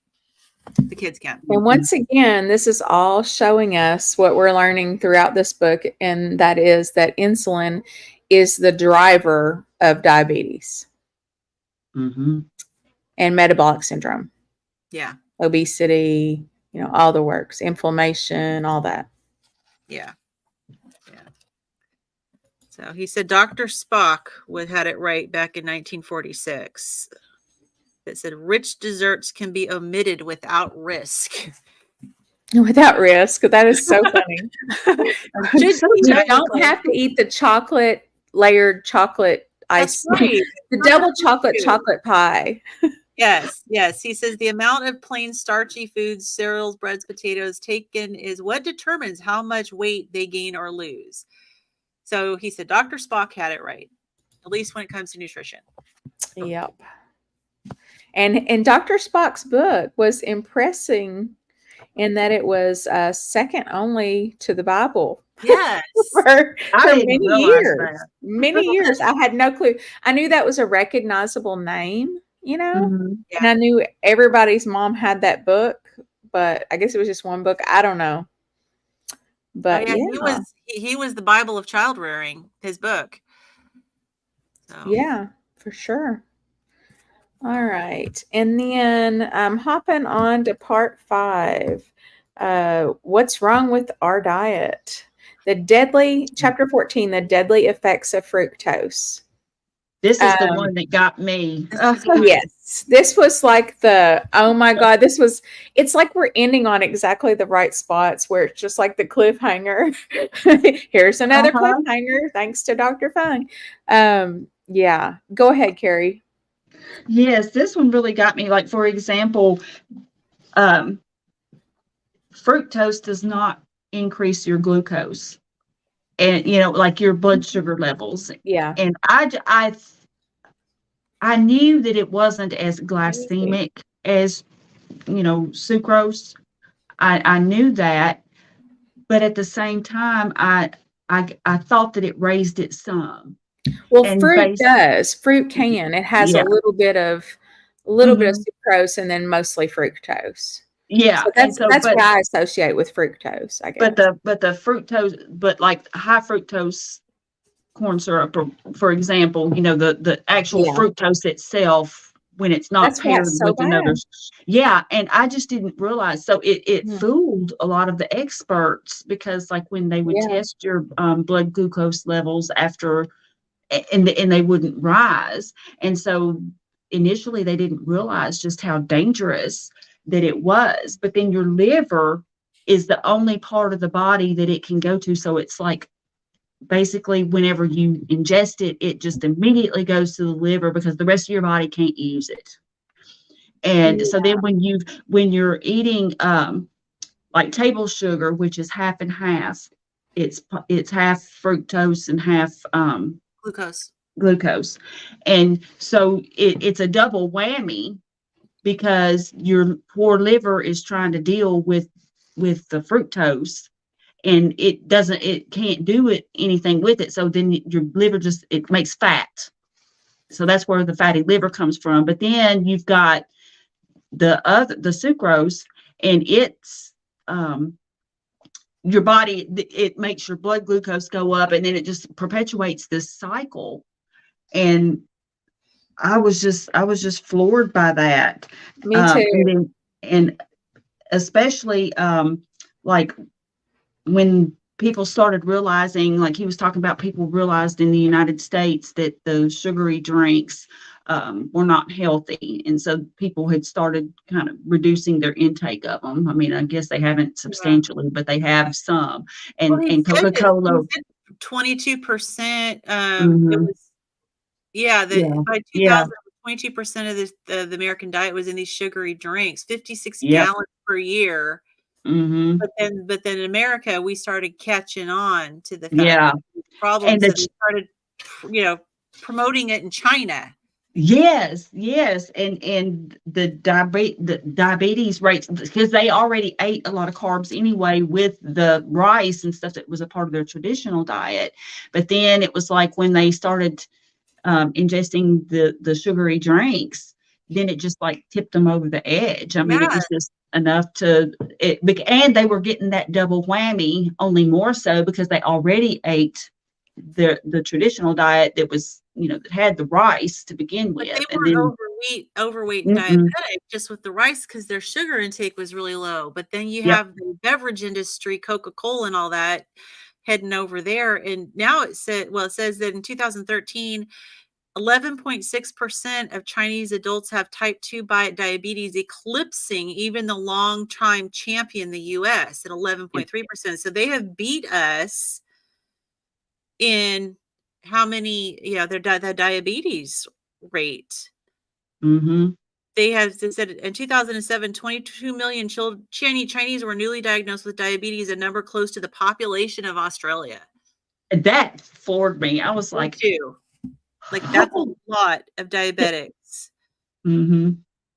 The kids can. And once again, this is all showing us what we're learning throughout this book, and that is that insulin is the driver of diabetes Mhm. and metabolic syndrome, Yeah. obesity, all the works, inflammation, all that. Yeah. Yeah. So he said Dr. Spock had it right back in 1946. It said rich desserts can be omitted without risk. Without risk. That is so funny. Should be You don't technically. have to eat the layered chocolate ice. That's right. The double chocolate pie. Yes, yes. He says the amount of plain starchy foods, cereals, breads, potatoes taken is what determines how much weight they gain or lose. So he said Dr. Spock had it right, at least when it comes to nutrition. Yep. And Dr. Spock's book was impressing in that it was second only to the Bible. Yes. for many years. That. Many years. I had no clue. I knew that was a recognizable name, Mhm. and I knew everybody's mom had that book, but I guess it was just one book. I don't know. But he was the Bible of child rearing, his book. So. Yeah, for sure. All right. And then hopping on to part 5. What's wrong with our diet? Chapter 14, the deadly effects of fructose. This is the one that got me. Yes. This was like oh my God, it's like we're ending on exactly the right spots where it's just like the cliffhanger. Here's another cliffhanger, thanks to Dr. Fung. Yeah. Go ahead, Carrie. Yes, this one really got me. Like, for example, fructose does not increase your glucose and, like your blood sugar levels. Yeah. And I knew that it wasn't as glycemic as, sucrose. I knew that, but at the same time, I thought that it raised it some. Well, fruit does. Fruit can. It has a little bit of sucrose and then mostly fructose. Yeah, so that's what I associate with fructose, I guess. But the fructose, but like high fructose corn syrup, for example, the actual fructose itself, when it's not paired with another. Yeah, and I just didn't realize. So it fooled a lot of the experts, because like when they would test your blood glucose levels after, and they wouldn't rise, and so initially they didn't realize just how dangerous that it was. But then your liver is the only part of the body that it can go to, so it's like basically whenever you ingest it, it just immediately goes to the liver because the rest of your body can't use it. And so then when you're eating like table sugar, which is half and half, it's half fructose and half glucose. And so it's a double whammy because your poor liver is trying to deal with the fructose, and it can't do anything with it. So then your liver it makes fat. So that's where the fatty liver comes from. But then you've got the sucrose, and it's your body, it makes your blood glucose go up, and then it just perpetuates this cycle. And I was just floored by that. Me too. And especially like when people started realizing, like he was talking about, people realized in the United States that the sugary drinks were not healthy. And so people had started kind of reducing their intake of them. I mean, I guess they haven't substantially, but they have some. Well, And Coca-Cola. 22%. It Mhm. was, by 2000, Yeah. 22% of the American diet was in these sugary drinks, 56 Yep. gallons per year. Mm-hmm. But then in America, we started catching on to the fact Yeah. that problems, so they started, promoting it in China. Yes. And the diabetes rates, because they already ate a lot of carbs anyway with the rice and stuff that was a part of their traditional diet. But then it was like when they started ingesting the sugary drinks, then it just like tipped them over the edge. I mean, it was just enough and they were getting that double whammy, only more so because they already ate the traditional diet that was, that had the rice to begin with. But they And weren't then overweight and diabetic just with the rice, because their sugar intake was really low. But then you have the beverage industry, Coca-Cola and all that, heading over there. And now it says that in 2013, 11.6% of Chinese adults have type 2 diabetes, eclipsing even the long-time champion, the US, at 11.3%. So they have beat us in how many, their diabetes rate. Mm-hmm. They said in 2007, 22 million Chinese were newly diagnosed with diabetes, a number close to the population of Australia. That floored me. I was like, too. Like, that's a lot of diabetics. Mm-hmm.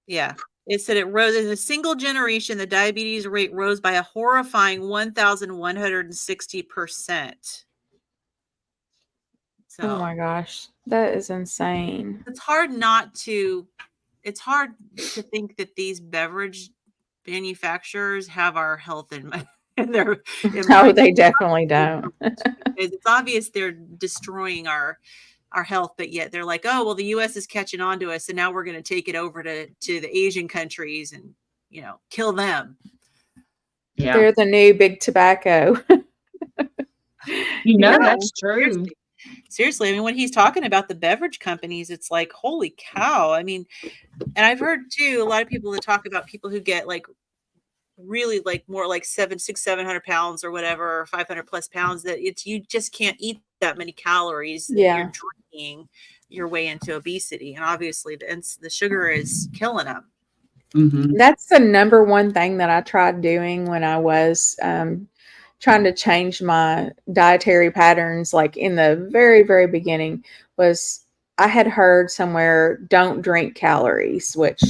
Yeah. It said it rose in a single generation. The diabetes rate rose by a horrifying 1,160%. So, Oh my gosh, that is insane. it's hard to think that these beverage manufacturers have our health in mind. No, they definitely don't. It's obvious they're destroying our health, but yet they're like, oh, well, the US is catching on to us, and now we're going to take it over to the Asian countries and, kill them. Yeah. They're the new big tobacco. That's true. Seriously, I mean, when he's talking about the beverage companies, it's like, holy cow. I mean, and I've heard too, a lot of people that talk about people who get like really like more like 700 pounds or whatever, or 500 plus pounds, that you just can't eat that many calories. Yeah. You're drinking your way into obesity. And obviously the sugar is killing them. Mm-hmm. That's the number one thing that I tried doing when I was trying to change my dietary patterns, like in the very, very beginning, was I had heard somewhere, don't drink calories, which,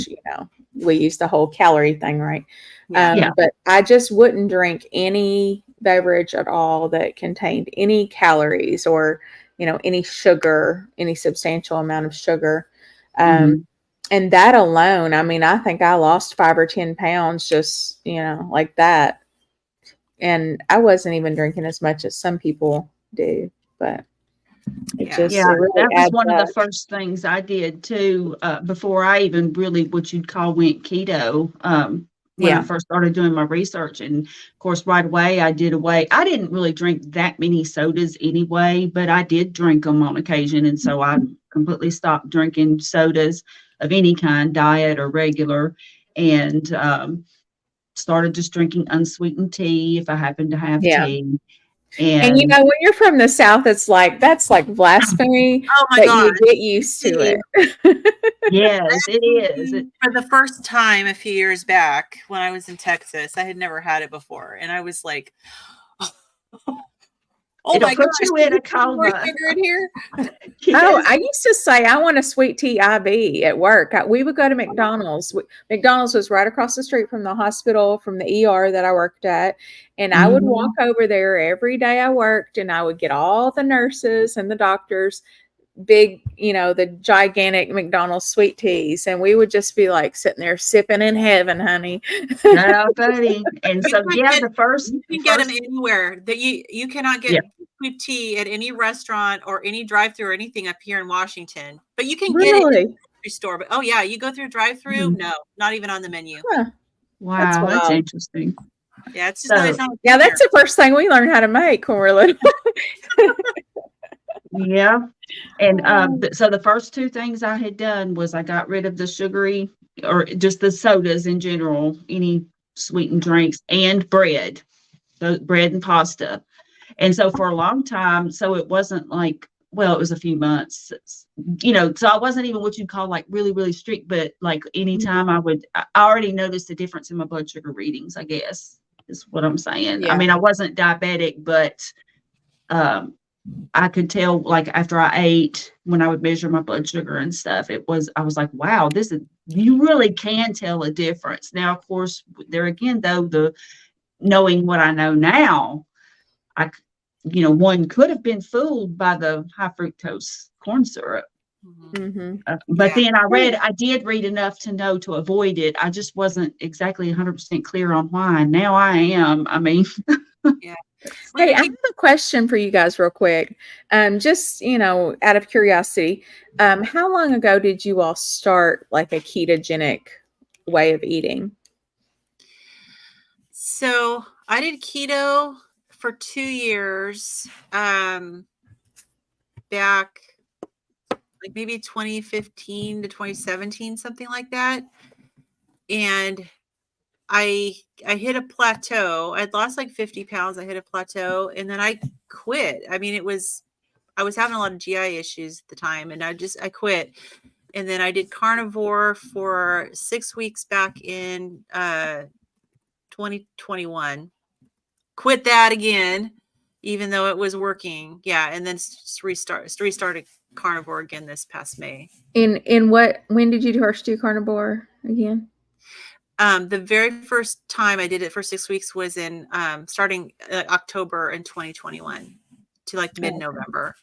we use the whole calorie thing, right? But I just wouldn't drink any beverage at all that contained any calories or, any sugar, any substantial amount of sugar. And that alone, I mean, I think I lost 5 or 10 pounds just, like that. And I wasn't even drinking as much as some people do, but it really that was one up. of the first things I did too, before I even really what you'd call went keto. When I first started doing my research, and of course, right away I didn't really drink that many sodas anyway, but I did drink them on occasion, and so I completely stopped drinking sodas of any kind, diet or regular, and started just drinking unsweetened tea if I happened to have tea. And when you're from the South, that's like blasphemy. Oh my God. You get used to it. Yes, it is. For the first time a few years back when I was in Texas, I had never had it before. And I was like, Oh It'll my put gosh, you did in you a put more coma. sugar in here? Oh, Yes. I used to say I want a sweet tea IV at work. We would go to McDonald's. McDonald's was right across the street from the hospital, from the ER that I worked at. And I would walk Mhm. over there every day I worked, and I would get all the nurses and the doctors big, the gigantic McDonald's sweet teas. And we would just be like sitting there sipping in heaven, honey. Yeah, buddy. And You so, can yeah, get the first, you the can get them first, anywhere. That you cannot yeah, get sweet tea at any restaurant or any drive-through or anything up here in Washington. But you can get it in the Really? grocery store. But oh yeah, you go through drive-through? Mhm. No, not even on the menu. Huh, that's Wow, that's wild. interesting. Yeah, it's just not. It's So, not Yeah, in that's there. the first thing we learned how to make when we were little. yeah. And so the first two things I had done was I got rid of the sugary or just the sodas in general, any sweetened drinks, and bread, the bread and pasta. And so for a long time, so it wasn't like, well, it was a few months, so I wasn't even what you'd call like really, really strict, but like anytime I already noticed a difference in my blood sugar readings, I guess is what I'm saying. I Yeah. mean, I wasn't diabetic, but um, I could tell like after I ate, when I would measure my blood sugar and stuff, I was like, wow, you really can tell a difference. Now, of course, there again, though, knowing what I know now, one could have been fooled by the high fructose corn syrup. Mhm. But Yeah. then I did read enough to know to avoid it. I just wasn't exactly 100% clear on why. Now I am. I mean, Yeah. Well, Hey, you I keep have a question for you guys real quick. Just, out of curiosity, how long ago did you all start like a ketogenic way of eating? So I did keto for 2 years, back like maybe 2015 to 2017, something like that. And I I hit a plateau. I'd lost like 50 pounds. I hit a plateau and then I quit. I mean, I was having a lot of GI issues at the time and I quit. And then I did carnivore for 6 weeks back in 2021. Quit that again, even though it was working. Yeah, and then restarted carnivore again this past May. When did you first do carnivore again? The very first time I did it for 6 weeks was in starting October in 2021 to like mid-November.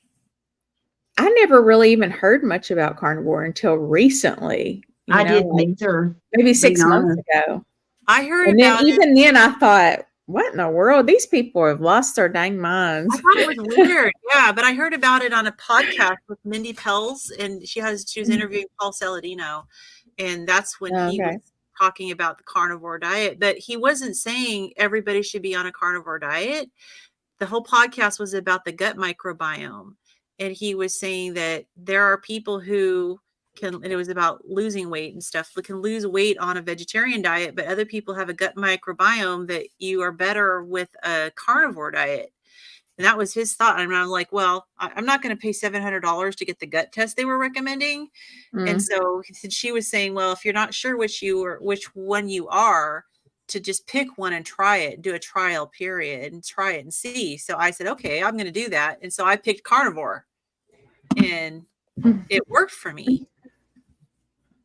I never really even heard much about carnivore until recently, I didn't like either, maybe being 6 months honest. ago. I heard And then about it. even then I thought, what in the world? These people have lost their dang minds. I thought it was weird. Yeah, but I heard about it on a podcast with Mindy Pels, and she was interviewing Paul Saladino, and that's when he was Okay. talking about the carnivore diet. But he wasn't saying everybody should be on a carnivore diet. The whole podcast was about the gut microbiome, and he was saying that there are people who can, and it was about losing weight and stuff, that can lose weight on a vegetarian diet, but other people have a gut microbiome that you are better with a carnivore diet. And that was his thought. And I'm like, well, I'm not going to pay $700 to get the gut test they were recommending. And Mm. so she was saying, well, if you're not sure which one you are, to just pick one and try it, do a trial period and try it and see. So I said, okay, I'm going to do that. And so I picked carnivore and it worked for me.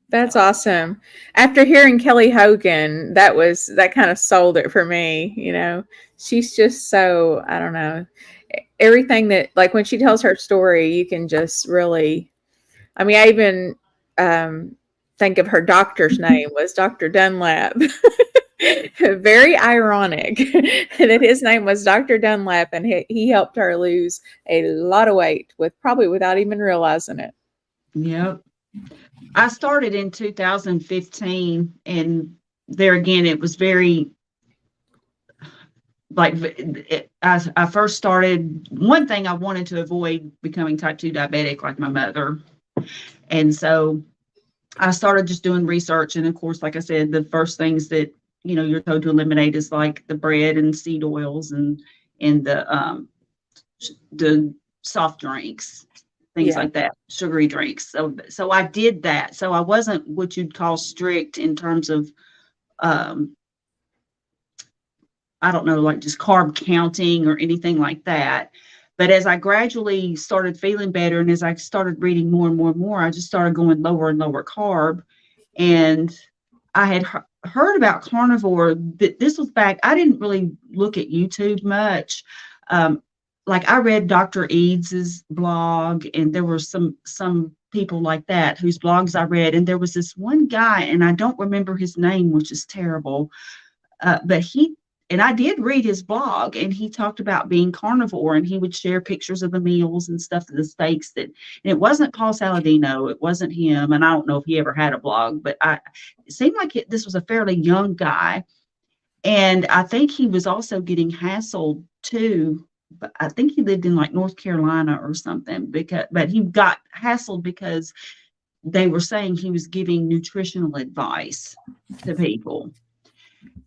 That's awesome. After hearing Kelly Hogan, that kind of sold it for me. She's just so, I don't know, everything that, like when she tells her story, you can just really, I mean, I even think of her doctor's name was Dr. Dunlap. Very ironic that his name was Dr. Dunlap, and he helped her lose a lot of weight probably without even realizing it. Yep. I started in 2015, and there again, it was very like I first started. One thing, I wanted to avoid becoming type 2 diabetic like my mother, and so I started just doing research. And of course, like I said, the first things that you're told to eliminate is like the bread and seed oils and the soft drinks, things Yeah. like that, sugary drinks. So I did that. So I wasn't what you'd call strict in terms of, I don't know, like just carb counting or anything like that. But as I gradually started feeling better, and as I started reading more and more and more, I just started going lower and lower carb. And I had heard about carnivore. This was back, I didn't really look at YouTube much. Like I read Dr. Eads's blog, and there were some people like that whose blogs I read. And there was this one guy, and I don't remember his name, which is terrible. But and I did read his blog, and he talked about being carnivore, and he would share pictures of the meals and stuff, the steaks and it wasn't Paul Saladino. It wasn't him. And I don't know if he ever had a blog, but it seemed like this was a fairly young guy. And I think he was also getting hassled too. But I think he lived in like North Carolina or something, but he got hassled because they were saying he was giving nutritional advice to people.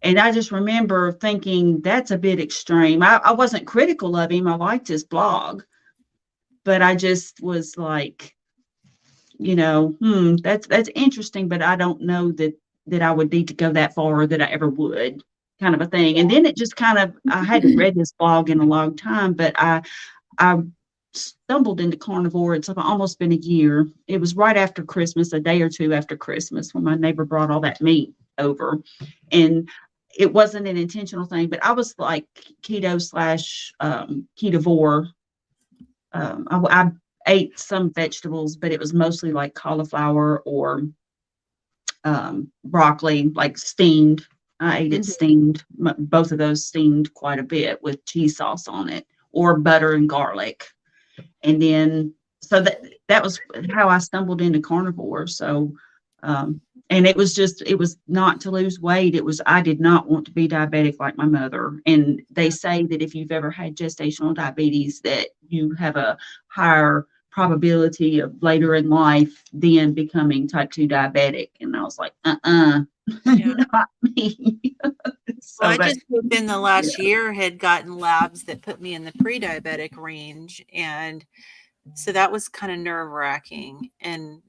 And I just remember thinking, that's a bit extreme. I wasn't critical of him. I liked his blog, but I just was like, that's interesting, but I don't know that I would need to go that far, or that I ever would, kind of a thing. And then it just kind of, I hadn't read his blog in a long time, but I stumbled into carnivore. It's almost been a year. It was right after Christmas, a day or two after Christmas, when my neighbor brought all that meat over. And it wasn't an intentional thing, but I was like keto / ketovore. I ate some vegetables, but it was mostly like cauliflower or broccoli, like steamed. I ate it steamed, both of those steamed quite a bit with cheese sauce on it, or butter and garlic. And then, so that was how I stumbled into carnivore. So, and it was not to lose weight. I did not want to be diabetic like my mother. And they say that if you've ever had gestational diabetes, that you have a higher probability of later in life then becoming type 2 diabetic. And I was like, Yeah. not me. Well, I just within the last year had gotten labs that put me in the pre-diabetic range. And so that was kind of nerve-wracking. And,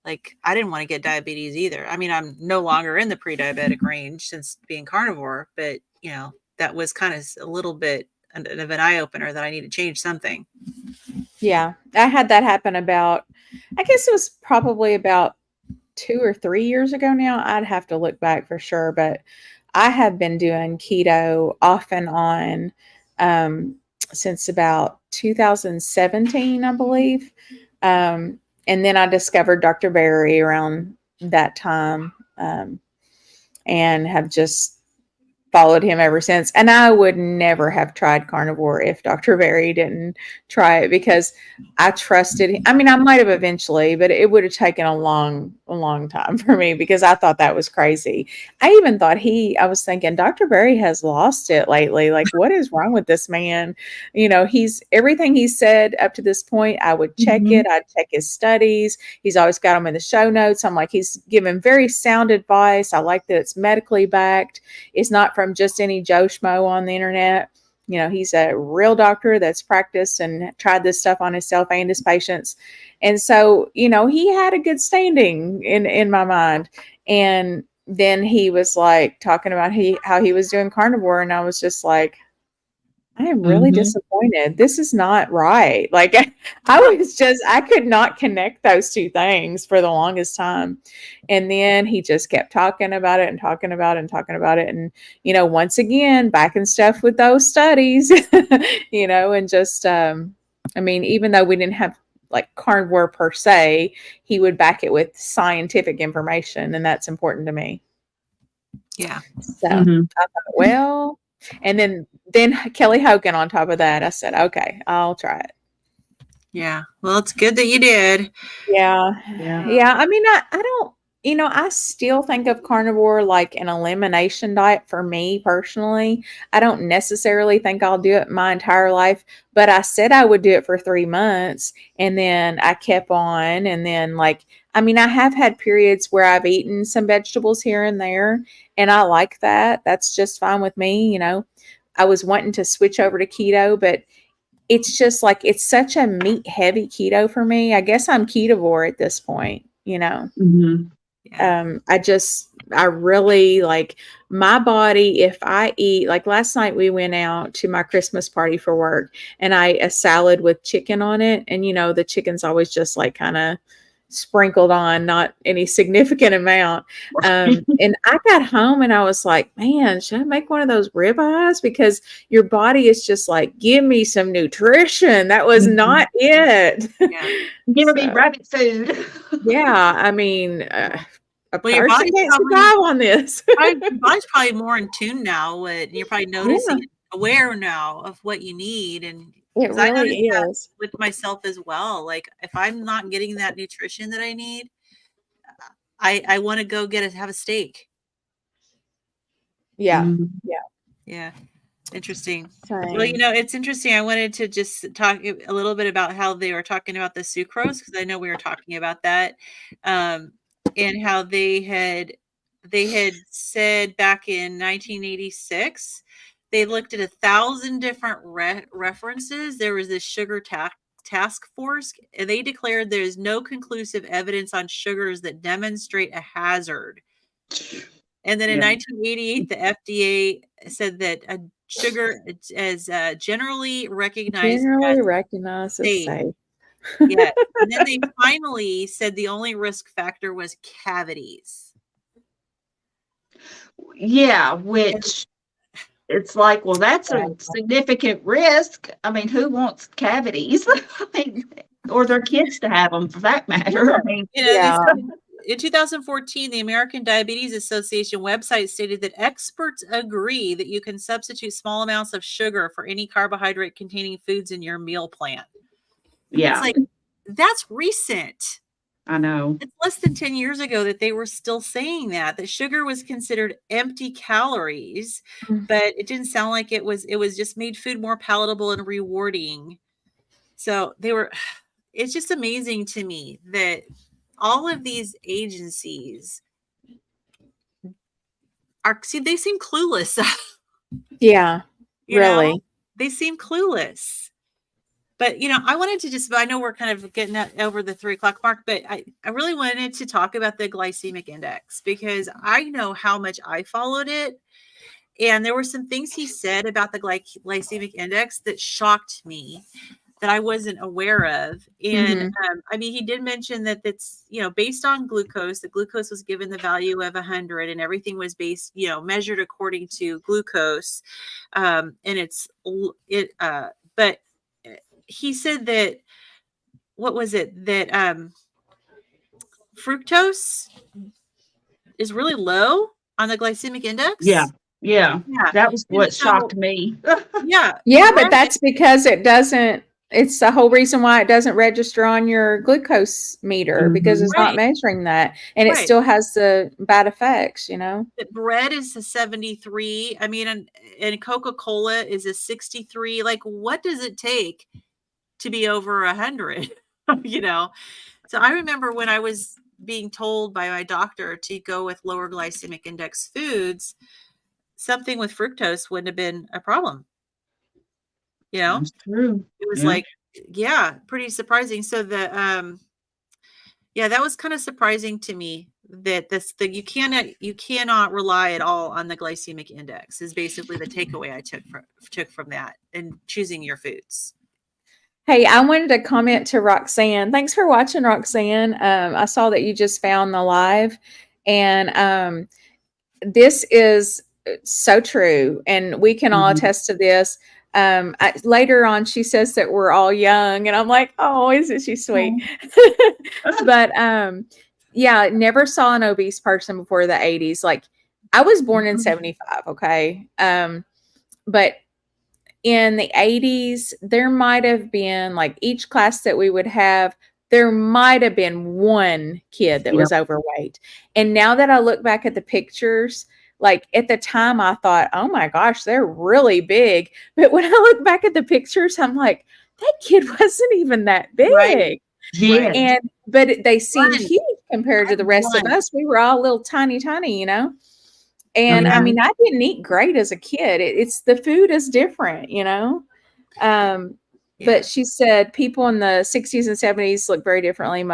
like I didn't want to get diabetes either. I mean, I'm no longer in the pre-diabetic range since being carnivore, but that was kind of a little bit of an eye-opener that I need to change something. Yeah, I had that happen about, I guess it was probably about 2 or 3 years ago now. I'd have to look back for sure, but I have been doing keto off and on since about 2017, I believe. And then I discovered Dr. Berry around that time, and have just followed him ever since. And I would never have tried carnivore if Dr. Berry didn't try it, because I trusted him. I mean, I might have eventually, but it would have taken a long time for me, because I thought that was crazy. I even thought I was thinking Dr. Berry has lost it lately. Like, what is wrong with this man? Everything he said up to this point, I would check it. I'd check his studies. He's always got them in the show notes. I'm like, he's giving very sound advice. I like that it's medically backed. It's not from just any Joe Schmo on the internet. He's a real doctor that's practiced and tried this stuff on himself and his patients. And so, he had a good standing in my mind. And then he was like talking about how he was doing carnivore. And I was just like, I am really disappointed. This is not right. Like I could not connect those two things for the longest time. And then he just kept talking about it and talking about it and talking about it. And, once again, backing stuff with those studies, and just, even though we didn't have like carnivore per se, he would back it with scientific information. And that's important to me. Yeah. So I thought, well, and then Kelly Hogan on top of that. I said, okay, I'll try it. Yeah. Well, it's good that you did. Yeah. I mean, I don't, I still think of carnivore like an elimination diet for me personally. I don't necessarily think I'll do it my entire life, but I said I would do it for 3 months, and then I kept on. And then I have had periods where I've eaten some vegetables here and there, and I like that. That's just fine with me. I was wanting to switch over to keto, but it's just like, it's such a meat heavy keto for me. I guess I'm ketovore at this point, Yeah. I just, I really like my body. If I eat, like last night, we went out to my Christmas party for work and I ate a salad with chicken on it. And, the chicken's always just like kind of sprinkled on, not any significant amount. And I got home and I was like, man, should I make one of those ribeyes? Because your body is just like, give me some nutrition. That was not it. Yeah. Give me rabbit food. Yeah. I mean, a Well, your person body's can't probably- survive on this. Your body's probably more in tune now. You're probably noticing, aware now of what you need, and It 'cause I really noticed that is. with myself as well. Like if I'm not getting that nutrition that I need, I want to go have a steak. Yeah. Mhm. Yeah. Interesting. Same. Well, it's interesting. I wanted to just talk a little bit about how they were talking about the sucrose, because I know we were talking about that, and how they had said back in 1986 they looked at 1,000 different references. There was this sugar task force, and they declared there is no conclusive evidence on sugars that demonstrate a hazard. And then in 1988, the FDA said that a sugar is generally recognized as safe. safe. Yeah. And then they finally said the only risk factor was cavities. Yeah, which it's like, well, that's a significant risk. I mean, who wants cavities? I mean, or their kids to have them for that matter. I mean, Yeah. In 2014, the American Diabetes Association website stated that experts agree that you can substitute small amounts of sugar for any carbohydrate containing foods in your meal plan. yeah, It's like, that's recent. I know. It's less than 10 years ago that they were still saying that sugar was considered empty calories, but it didn't sound like it was just made food more palatable and rewarding. So it's just amazing to me that all of these agencies they seem clueless. Yeah. Really. They seem clueless. But, I wanted to I know we're kind of getting over the 3:00 mark, but I really wanted to talk about the glycemic index, because I know how much I followed it. And there were some things he said about the glycemic index that shocked me, that I wasn't aware of. And I mean, he did mention that it's, based on glucose. The glucose was given the value of 100, and everything was based, measured according to glucose. And but he said that, what was it, that fructose is really low on the glycemic index. Yeah. That was what shocked me. Yeah. But that's because it's the whole reason why it doesn't register on your glucose meter, because it's not measuring that, and it still has the bad effects, That bread is a 73. I mean, and Coca-Cola is a 63. Like, what does it take to be over 100? So I remember when I was being told by my doctor to go with lower glycemic index foods, something with fructose wouldn't have been a problem. That's true. It was pretty surprising. So that was kind of surprising to me, that you cannot rely at all on the glycemic index, is basically the takeaway I took from that, and choosing your foods. Hey, I wanted to comment to Roxanne. Thanks for watching, Roxanne. I saw that you just found the live, and this is so true, and we can all attest to this. Later on, she says that we're all young, and I'm like, oh, isn't she sweet? But never saw an obese person before the 80s. Like, I was born in 75, okay? But in the 80s, there might have been, like, each class that we would have, there might have been one kid that was overweight. And now that I look back at the pictures, like, at the time I thought, oh my gosh, they're really big. But when I look back at the pictures, I'm like, that kid wasn't even that big. Right. Yeah. But they seemed huge compared to the rest of us. We were all little tiny, And I mean, I didn't eat great as a kid. It's the food is different, But she said people in the 60s and 70s look very differently.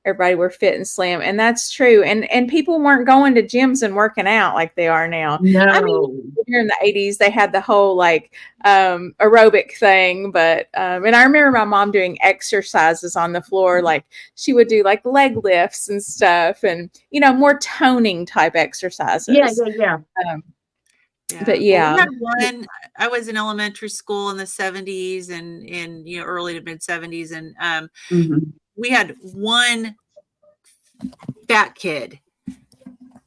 Everybody were fit and slim, and that's true. And people weren't going to gyms and working out like they are now. I mean, No. during the 80s, they had the whole like aerobic thing, but and I remember my mom doing exercises on the floor, like she would do like leg lifts and stuff, and more toning type exercises. Yeah. But yeah, we had one. I was in elementary school in the 70s and in early to mid 70s, and we had one fat kid.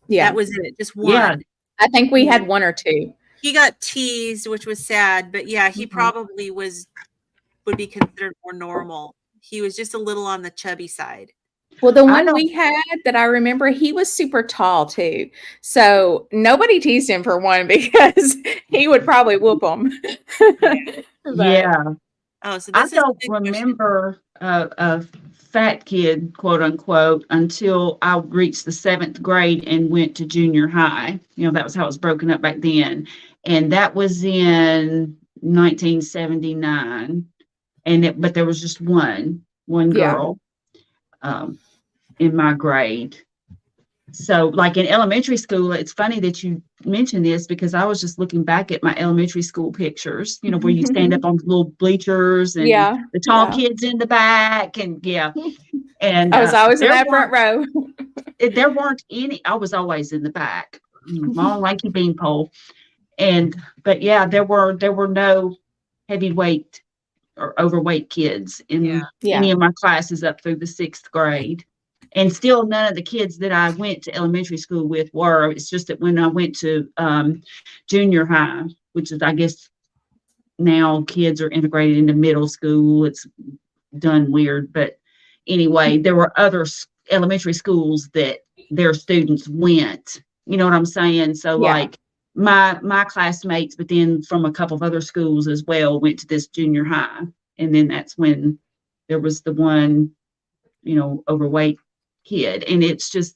Yeah, that was it, just one. Yeah. I think we had one or two. He got teased, which was sad, but yeah, he probably would be considered more normal. He was just a little on the chubby side. Well, the one we had that I remember, he was super tall too. So nobody teased him for one because he would probably whoop them. Yeah. Oh, so I don't remember a fat kid, quote unquote, until I reached the 7th grade and went to junior high. That was how it was broken up back then. And that was in 1979. But there was just one girl in my grade. So like in elementary school, it's funny that you mentioned this because I was just looking back at my elementary school pictures, where you stand up on the little bleachers and the tall kids in the back and and I was always in that front row. There weren't any, I was always in the back, long lanky beanpole. But yeah, there were no heavyweight or overweight kids in any of my classes up through the 6th grade. And still none of the kids that I went to elementary school with were. It's just that when I went to junior high, which is, I guess, now kids are integrated into middle school. It's done weird. But anyway, there were other elementary schools that their students went. You know what I'm saying? So like my classmates, but then from a couple of other schools as well, went to this junior high. And then that's when there was the one, overweight kid. And it's just,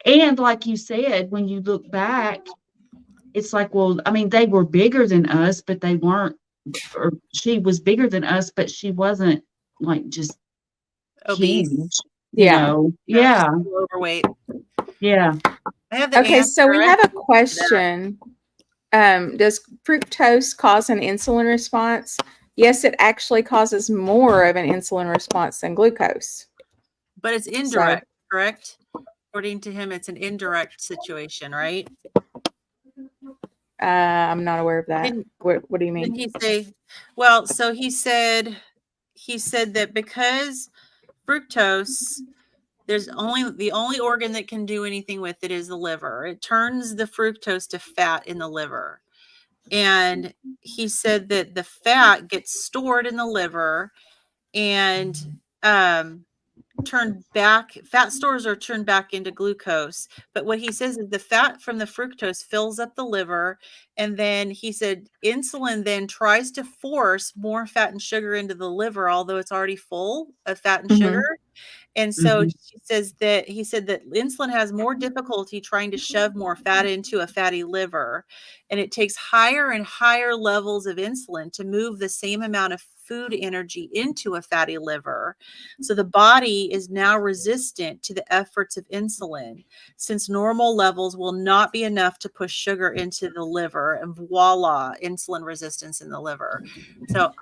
and like you said, when you look back, it's like, well, I mean, they were bigger than us, but they weren't, or she was bigger than us, but she wasn't like just obese. Huge, Yeah. Overweight. Yeah. I have the Okay, answer. so we have a question. Does fructose cause an insulin response? Yes, it actually causes more of an insulin response than glucose. But it's indirect, correct? According to him, it's an indirect situation, right? I'm not aware of that. What do you mean? Did he say? Well, so he said that because fructose, the only organ that can do anything with it is the liver. It turns the fructose to fat in the liver. And he said that the fat gets stored in the liver and fat stores are turned back into glucose. But what he says is the fat from the fructose fills up the liver. And then he said insulin then tries to force more fat and sugar into the liver, although it's already full of fat and sugar. And so he said that insulin has more difficulty trying to shove more fat into a fatty liver. And it takes higher and higher levels of insulin to move the same amount of food energy into a fatty liver. So the body is now resistant to the efforts of insulin, since normal levels will not be enough to push sugar into the liver, and voila, insulin resistance in the liver. So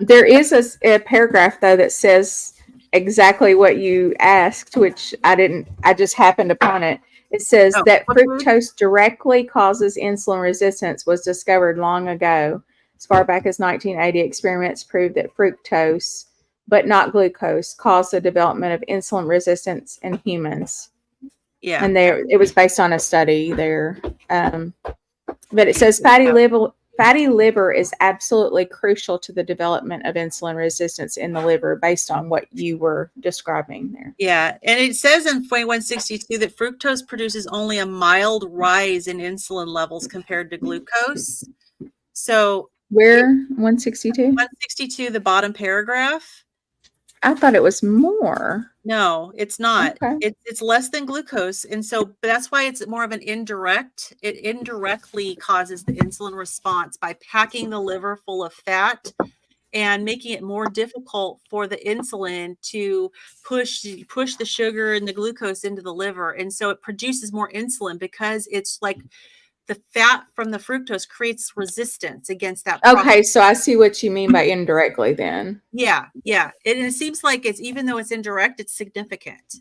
there is a paragraph though that says exactly what you asked, which I just happened upon it. It says that fructose directly causes insulin resistance was discovered long ago. As far back as 1980, experiments proved that fructose, but not glucose, caused the development of insulin resistance in humans. Yeah. And it was based on a study there. But it says fatty liver is absolutely crucial to the development of insulin resistance in the liver based on what you were describing there. Yeah. And it says in 162 that fructose produces only a mild rise in insulin levels compared to glucose. So where 162? 162, the bottom paragraph. I thought it was more. No, it's not. Okay. It's less than glucose. And so that's why it's more of an indirect. It indirectly causes the insulin response by packing the liver full of fat and making it more difficult for the insulin to push the sugar and the glucose into the liver. And so it produces more insulin because it's like the fat from the fructose creates resistance against that process. Okay, so I see what you mean by indirectly then. Yeah. And it seems like it's, even though it's indirect, it's significant.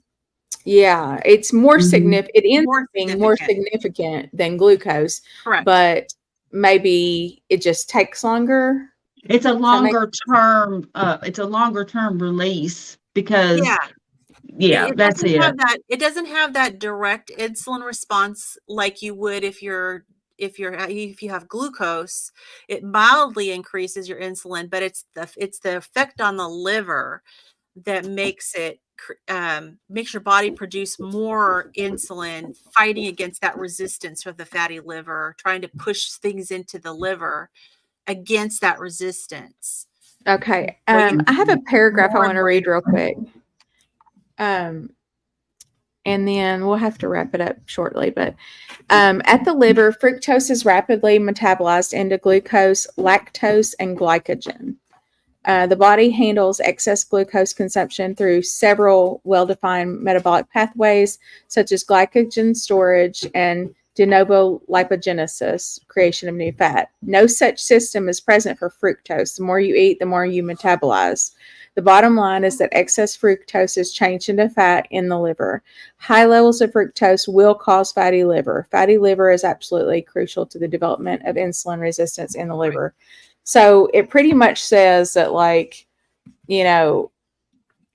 Yeah, it's more significant. It ends More up being more significant than glucose, Correct. but maybe it just takes longer. It's a longer term. It's a longer term release because that's it. It doesn't have that direct insulin response like you would if you have glucose. It mildly increases your insulin, but it's the effect on the liver that makes your body produce more insulin, fighting against that resistance of the fatty liver, trying to push things into the liver against that resistance. Okay. I have a paragraph I want to read real quick. And then we'll have to wrap it up shortly. But at the liver, fructose is rapidly metabolized into glucose, lactose, and glycogen. The body handles excess glucose consumption through several well-defined metabolic pathways, such as glycogen storage and de novo lipogenesis, creation of new fat. No such system is present for fructose. The more you eat, the more you metabolize. The bottom line is that excess fructose is changed into fat in the liver. High levels of fructose will cause fatty liver. Fatty liver is absolutely crucial to the development of insulin resistance in the liver. So it pretty much says that, like, you know,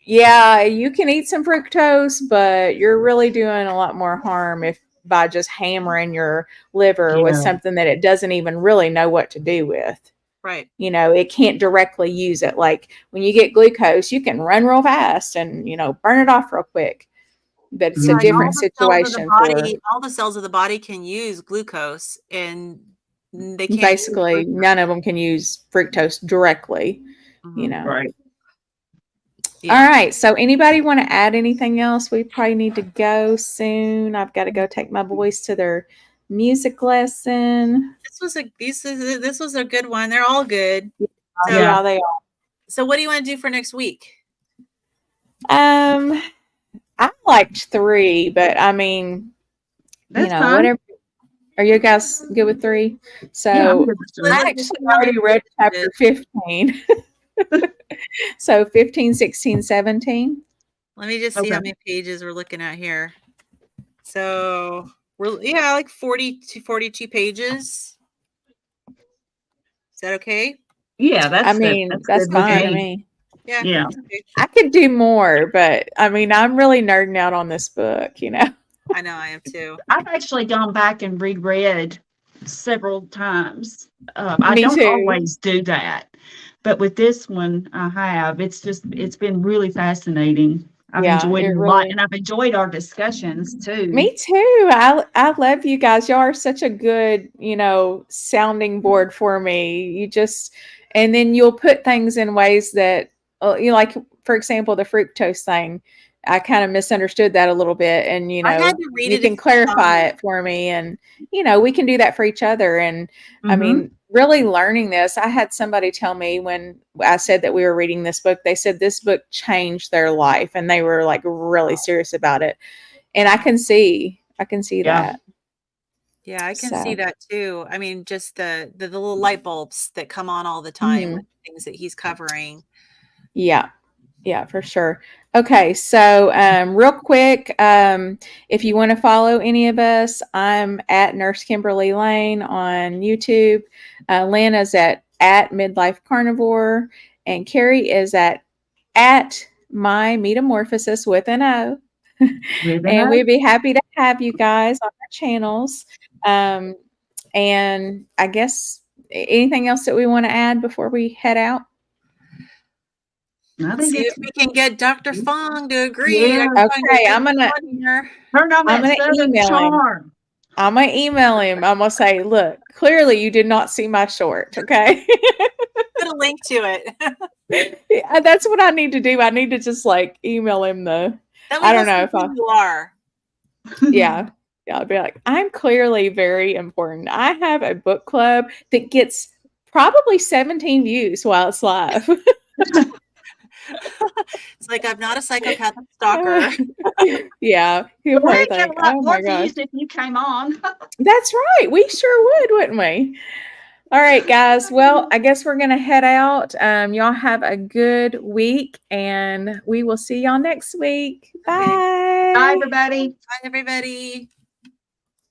yeah, you can eat some fructose, but you're really doing a lot more harm by just hammering your liver with something that it doesn't even really know what to do with. Right. You know, it can't directly use it. Like when you get glucose, you can run real fast and, you know, burn it off real quick. But it's a different situation. All the cells of the body can use glucose, and they can't. Basically, none of them can use fructose directly, you know. Right. Yeah. All right. So anybody want to add anything else? We probably need to go soon. I've got to go take my boys to their music lesson. This was a good one. They're all good. Yeah, they are. So what do you want to do for next week? I liked 3, but I mean, that's fine. whatever. Are you guys good with 3? So I actually already read chapter 15. So 15, 16, 17. Let me just see how many pages we're looking at here. So we're like 40 to 42 pages. Is that okay? Yeah, that's fine to me. Yeah. I could do more, but I mean, I'm really nerding out on this book, you know. I know, I am too. I've actually gone back and reread several times. I don't always do that, but with this one, I have. It's been really fascinating. I've enjoyed it a lot, and I've enjoyed our discussions too. Me too. I love you guys. Y'all are such a good, sounding board for me. And then you'll put things in ways that, like, for example, the fructose thing. I kind of misunderstood that a little bit, and I had to read you can clarify it for me, and we can do that for each other. And I mean, really learning this, I had somebody tell me when I said that we were reading this book, they said this book changed their life, and they were like really serious about it. And I can see that. Yeah, I can see that too. I mean, just the little light bulbs that come on all the time with things that he's covering. Yeah, for sure. Okay, so real quick, if you want to follow any of us, I'm at Nurse Kimberly Lane on YouTube. Lynn is at Midlife Carnivore, and Carrie is at My Metamorphosis with an O. And we'd be happy to have you guys on our channels. And I guess anything else that we want to add before we head out? Let's see if we can get Dr. Fung to agree. Yeah. Okay, I'm gonna email him. I'm gonna email him. I'm gonna say, look, clearly you did not see my short. Okay. Put a link to it. Yeah, that's what I need to do. I need to just like email him I don't know if you are. Yeah. Yeah, I'll be like, I'm clearly very important. I have a book club that gets Probably 17 views while it's live. It's like, I'm not a psychopathic stalker. Yeah, he'll We'd probably get think, a lot oh more my gosh. views if you came on. That's right. We sure would, wouldn't we? All right, guys. Well, I guess we're going to head out. Y'all have a good week, and we will see y'all next week. Bye. Bye, everybody. Bye, everybody.